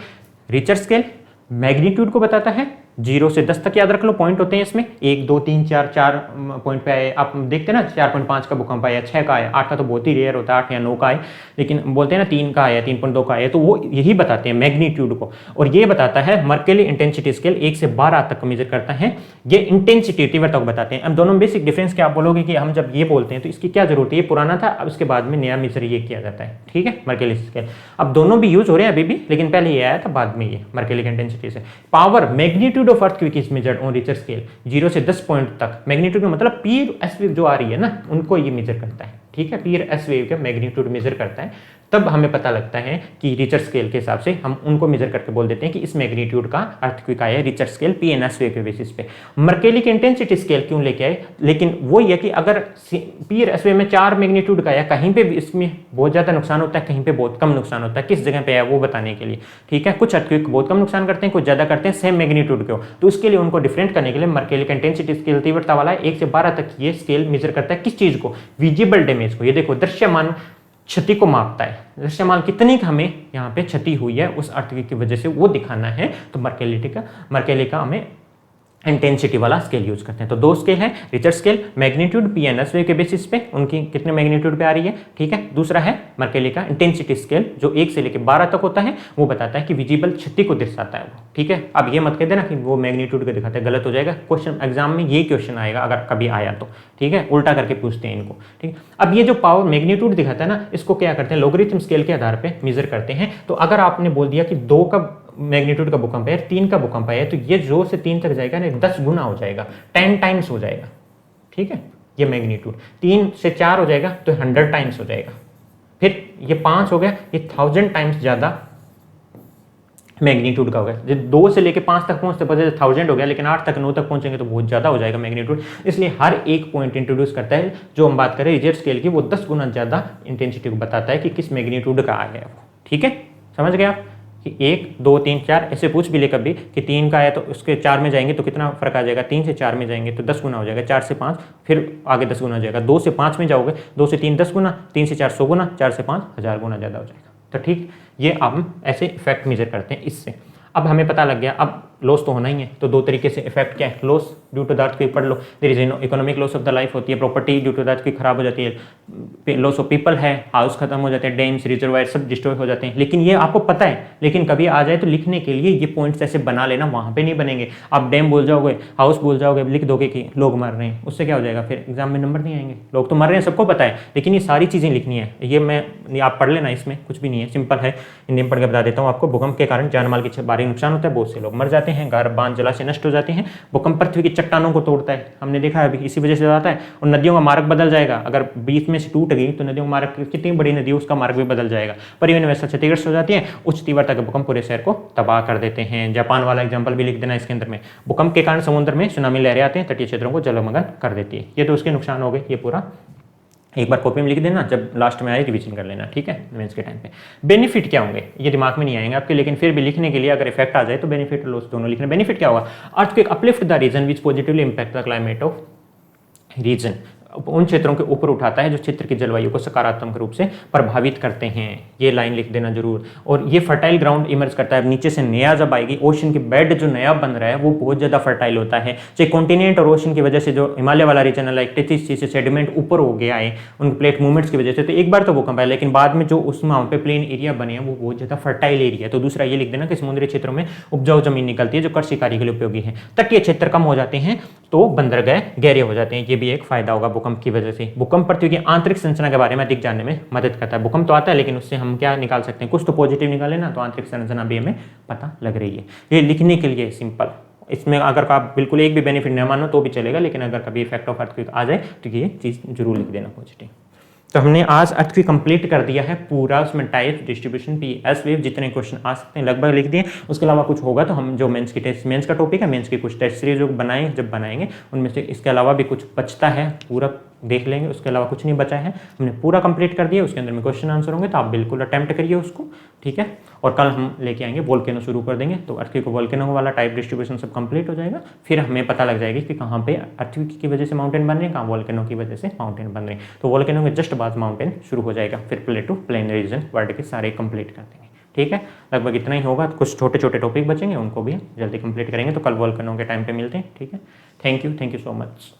रिचर स्केल मैग्नीट्यूड को बताता है, 0 से 10 तक याद रख लो, पॉइंट होते हैं इसमें, 1 2 3 4 पॉइंट पे आए, आप देखते हैं ना 4.5 का भूकंप आया, 6 का आया, 8 का तो बहुत ही रेयर होता है, 8 या 9 का आए, लेकिन बोलते हैं ना 3 का आया, 3.2 का आया, तो वो यही बताते हैं मैग्नीट्यूड को। और ये बताता है मर्केली इंटेंसिटी स्केल 1 से 12 तक मेजर करता है, ये इंटेंसिटी तीव्रता को बताते हैं। अब दोनों में बेसिक डिफरेंस क्या आप बोलोगे कि हम जब ये बोलते हैं तो इसकी क्या जरूरत है, ये पुराना था, अब इसके बाद में नया मेजर ये किया जाता है, ठीक है, मर्केली स्केल। अब दोनों भी यूज हो रहे हैं अभी भी, लेकिन पहले ये आया था, बाद में ये मर्केली इंटेंसिटी से। Power magnitude of earthquake is measured on Richter scale 0 से 10 पॉइंट तक। मैग्नीट्यूड का मतलब पीर एस वेव जो आ रही है ना, उनको ये मेजर करता है, ठीक है, पीर एस वेव का मैग्नीट्यूड मेजर करता है। तब हमें पता लगता है कि रिचर स्केल के हिसाब से हम उनको मेजर करके बोल देते हैं कि इस मैग्नीट्यूड का अर्थक्वेक आया Richter scale P N S wave के बेसिस पे। मर्केली की इंटेंसिटी स्केल क्यों लेके आए, लेकिन वो ये कि अगर पीर एस वेव में 4 मैग्नीट्यूड का आया, कहीं पे भी इसमें बहुत ज्यादा नुकसान होता है, कहीं पे बहुत कम नुकसान होता है, किस जगह पे आया वो बताने के लिए, ठीक है। कुछ अर्थक्वेक बहुत कम नुकसान करते हैं, कुछ ज्यादा करते हैं सेम मैग्नीट्यूड के हो, तो उसके लिए उनको डिफरेंट करने के लिए मर्केली का इंटेंसिटी स्केल तीव्रता वाला 1 से 12 तक ये स्केल मेजर करता है। किस चीज को, विजिबल डैमेज को। ये देखो दृश्यमान क्षति को मापता है, दृश्यमान कितनी हमें यहाँ पे क्षति हुई है उस अर्थक्वेक की वजह से वो दिखाना है, तो मर्केली का हमें इंटेंसिटी वाला स्केल यूज करते हैं। तो 2 स्केल है, Richter scale magnitude P N S wave के बेसिस पे उनकी कितने मैग्नीट्यूड पे आ रही है, ठीक है। दूसरा है मर्केली का इंटेंसिटी स्केल जो 1 से लेकर 12 तक होता है, वो बताता है कि विजिबल क्षति को दर्शाता है वो, ठीक है। अब ये मत कह देना कि वो मैग्नीट्यूड को दिखाता है, गलत हो जाएगा। क्वेश्चन एग्जाम में ये क्वेश्चन आएगा अगर कभी आया तो, ठीक है, उल्टा करके पूछते हैं इनको, ठीक है। अब ये जो पावर मैग्नीट्यूड दिखाता है ना, इसको क्या करते हैं, लोगरिथम स्केल के आधार पर मेजर करते हैं। तो अगर आपने बोल दिया कि 2 का मैग्नीट्यूड का भूकंप है, 3 का भूकंप है, तो ये 2 से 3 तक जाएगा ना, 10 गुना हो जाएगा, 10 टाइम्स हो जाएगा, ठीक है। ये मैग्नीट्यूड 3 से 4 हो जाएगा तो 100 टाइम्स हो जाएगा, फिर ये 5 हो गया, ये 1000 टाइम्स ज्यादा मैग्नीट्यूड का हो गया। 2 से लेके 5 तक पहुंचते पहुंचते 1000 हो गया, लेकिन 8 तक 9 तक पहुंचेंगे तो बहुत ज्यादा हो जाएगा मैग्नीट्यूड। इसलिए हर एक पॉइंट इंट्रोड्यूस करता है, जो हम बात करें रिचर स्केल की, वो 10 गुना ज्यादा इंटेंसिटी को बताता है कि किस मैग्नीट्यूड का आ गया वो, ठीक है। समझ गए आप कि 1 2 3 4 ऐसे पूछ भी ले कभी कि 3 का है तो उसके 4 में जाएंगे तो कितना फर्क आ जाएगा, 3 से 4 में जाएंगे तो 10 गुना हो जाएगा, 4 से 5 फिर आगे 10 गुना हो जाएगा, 2 से 5 में जाओगे, 2 से 3 10 गुना, 3 से 4 100 गुना, 4 से 5 1000 गुना ज़्यादा हो जाएगा। तो ठीक, ये हम ऐसे इफेक्ट मेजर करते हैं इससे। अब हमें पता लग गया, अब लॉस तो होना ही है, तो 2 तरीके से इफेक्ट क्या है, loss due to the earthquake पढ़ लो, there is economic loss of the life होती है, property due to the earthquake खराब हो जाती है, लॉस ऑफ पीपल है, हाउस खत्म हो जाते हैं, डैम्स रिजर्वायर सब डिस्ट्रॉय हो जाते हैं। लेकिन ये आपको पता है, लेकिन कभी आ जाए तो लिखने के लिए ये पॉइंट्स ऐसे बना लेना, वहाँ पे नहीं बनेंगे। आप डैम बोल जाओगे, हाउस बोल जाओगे, लिख दोगे कि लोग मर रहे हैं, उससे क्या हो जाएगा, फिर एग्जाम में नंबर नहीं आएंगे। लोग तो मर रहे हैं सबको पता है, लेकिन ये सारी चीज़ें लिखनी है। ये मैं आप पढ़ लेना, इसमें कुछ भी नहीं है, सिंपल है, हिंदी में पढ़ के बता देता हूँ आपको। भूकंप के कारण जान माल की भारी नुकसान होता है, बहुत से लोग मर जाते हैं, घर बांध जलाशय नष्ट हो जाते हैं। भूकंप पृथ्वी की चट्टानों को तोड़ता है, हमने देखा है अभी, इसी वजह से आता है। और नदियों का मार्ग बदल जाएगा, अगर बीच में से टूट गई तो नदियों का मार्ग, कितनी बड़ी नदी उसका मार्ग भी बदल जाएगा। परिवहन व्यवस्था क्षतिग्रस्त हो जाती है, उच्च तीव्रता के भूकंप पूरे शहर को तबाह कर देते हैं। जापान वाला एग्जाम्पल भी लिख देना इसके अंदर में। भूकंप के कारण समुद्र में सुनामी लहरें आते हैं, तटीय क्षेत्रों को जलमग्न कर देती है। ये तो उसके नुकसान हो गए, ये पूरा एक बार कॉपी में लिख देना, जब लास्ट में आए रिवीजन कर लेना, ठीक है, मेंस के टाइम पे। बेनिफिट क्या होंगे ये दिमाग में नहीं आएंगे आपके, लेकिन फिर भी लिखने के लिए अगर इफेक्ट आ जाए तो बेनिफिट और लॉस दोनों लिखना। बेनिफिट क्या होगा, earthquake uplift the region which positively impact the climate of region, उन क्षेत्रों के ऊपर उठाता है जो क्षेत्र की जलवायु को सकारात्मक रूप से प्रभावित करते हैं। ये लाइन लिख देना जरूर। और ये फर्टाइल ग्राउंड इमर्ज करता है, नीचे से नया जब आएगी, ओशन की बेड जो नया बन रहा है वो बहुत ज़्यादा फर्टाइल होता है। चाहे कॉन्टिनेंट और ओशन की वजह से जो हिमालय वाला रीजन है, टेथिस से सेडिमेंट ऊपर हो गया है उन प्लेट मूवमेंट्स की वजह से, तो एक बार तो भूकंप है, लेकिन बाद में जो उसमें वहाँ पे प्लेन एरिया बने हैं वो बहुत ज़्यादा फर्टाइल एरिया है। तो दूसरा ये लिख देना कि समुद्री क्षेत्रों में उपजाऊ जमीन निकलती है जो कृषि कार्य के लिए उपयोगी है। तटीय क्षेत्र कम हो जाते हैं, तो बंदरगाह गहरे हो जाते हैं। ये भी एक फायदा होगा भूकंप की वजह से। भूकंप पृथ्वी की आंतरिक संरचना के बारे में अधिक जानने में मदद करता है। भूकंप तो आता है लेकिन उससे हम क्या निकाल सकते हैं, कुछ तो पॉजिटिव निकाले ना, तो आंतरिक संरचना भी हमें पता लग रही है। ये लिखने के लिए सिंपल, इसमें अगर आप बिल्कुल एक भी बेनिफिट न मानो तो भी चलेगा, लेकिन अगर कभी इफेक्ट ऑफ अर्थक्वेक आ जाए तो ये चीज़ जरूर लिख देना पॉजिटिव। तो हमने आज अर्थक्वेक कंप्लीट कर दिया है पूरा, उसमें type, distribution, P S wave, जितने क्वेश्चन आ सकते हैं लगभग लिख दिए। उसके अलावा कुछ होगा तो हम जो मेंस की टेस्ट, मेंस का टॉपिक है, मेंस की कुछ टेस्ट सीरीज जो बनाएंगे, जब बनाएंगे उनमें से इसके अलावा भी कुछ बचता है पूरा देख लेंगे। उसके अलावा कुछ नहीं बचा है, हमने पूरा कंप्लीट कर दिया। उसके अंदर में क्वेश्चन आंसर होंगे तो आप बिल्कुल अटेम्प्ट करिए उसको, ठीक है। और कल हम लेके आएंगे वोल्केनो शुरू कर देंगे, तो अर्थक्वेक को वोल्केनो वाला टाइप, डिस्ट्रीब्यूशन सब कंप्लीट हो जाएगा। फिर हमें पता लग जाएगी कि कहाँ पे अर्थक्वेक की वजह से माउंटेन बन रहे हैं, कहाँ वोल्केनो की वजह से माउंटेन बन रहे हैं। तो वोल्केनो के जस्ट बाद माउंटेन शुरू हो जाएगा, फिर प्लेटो, प्लेन रीजन, वर्ल्ड के सारे कंप्लीट कर देंगे, ठीक है। लगभग इतना ही होगा, कुछ छोटे छोटे टॉपिक बचेंगे उनको भी जल्दी कंप्लीट करेंगे। तो कल वोल्केनो के टाइम पे मिलते हैं, ठीक है। Thank you so much.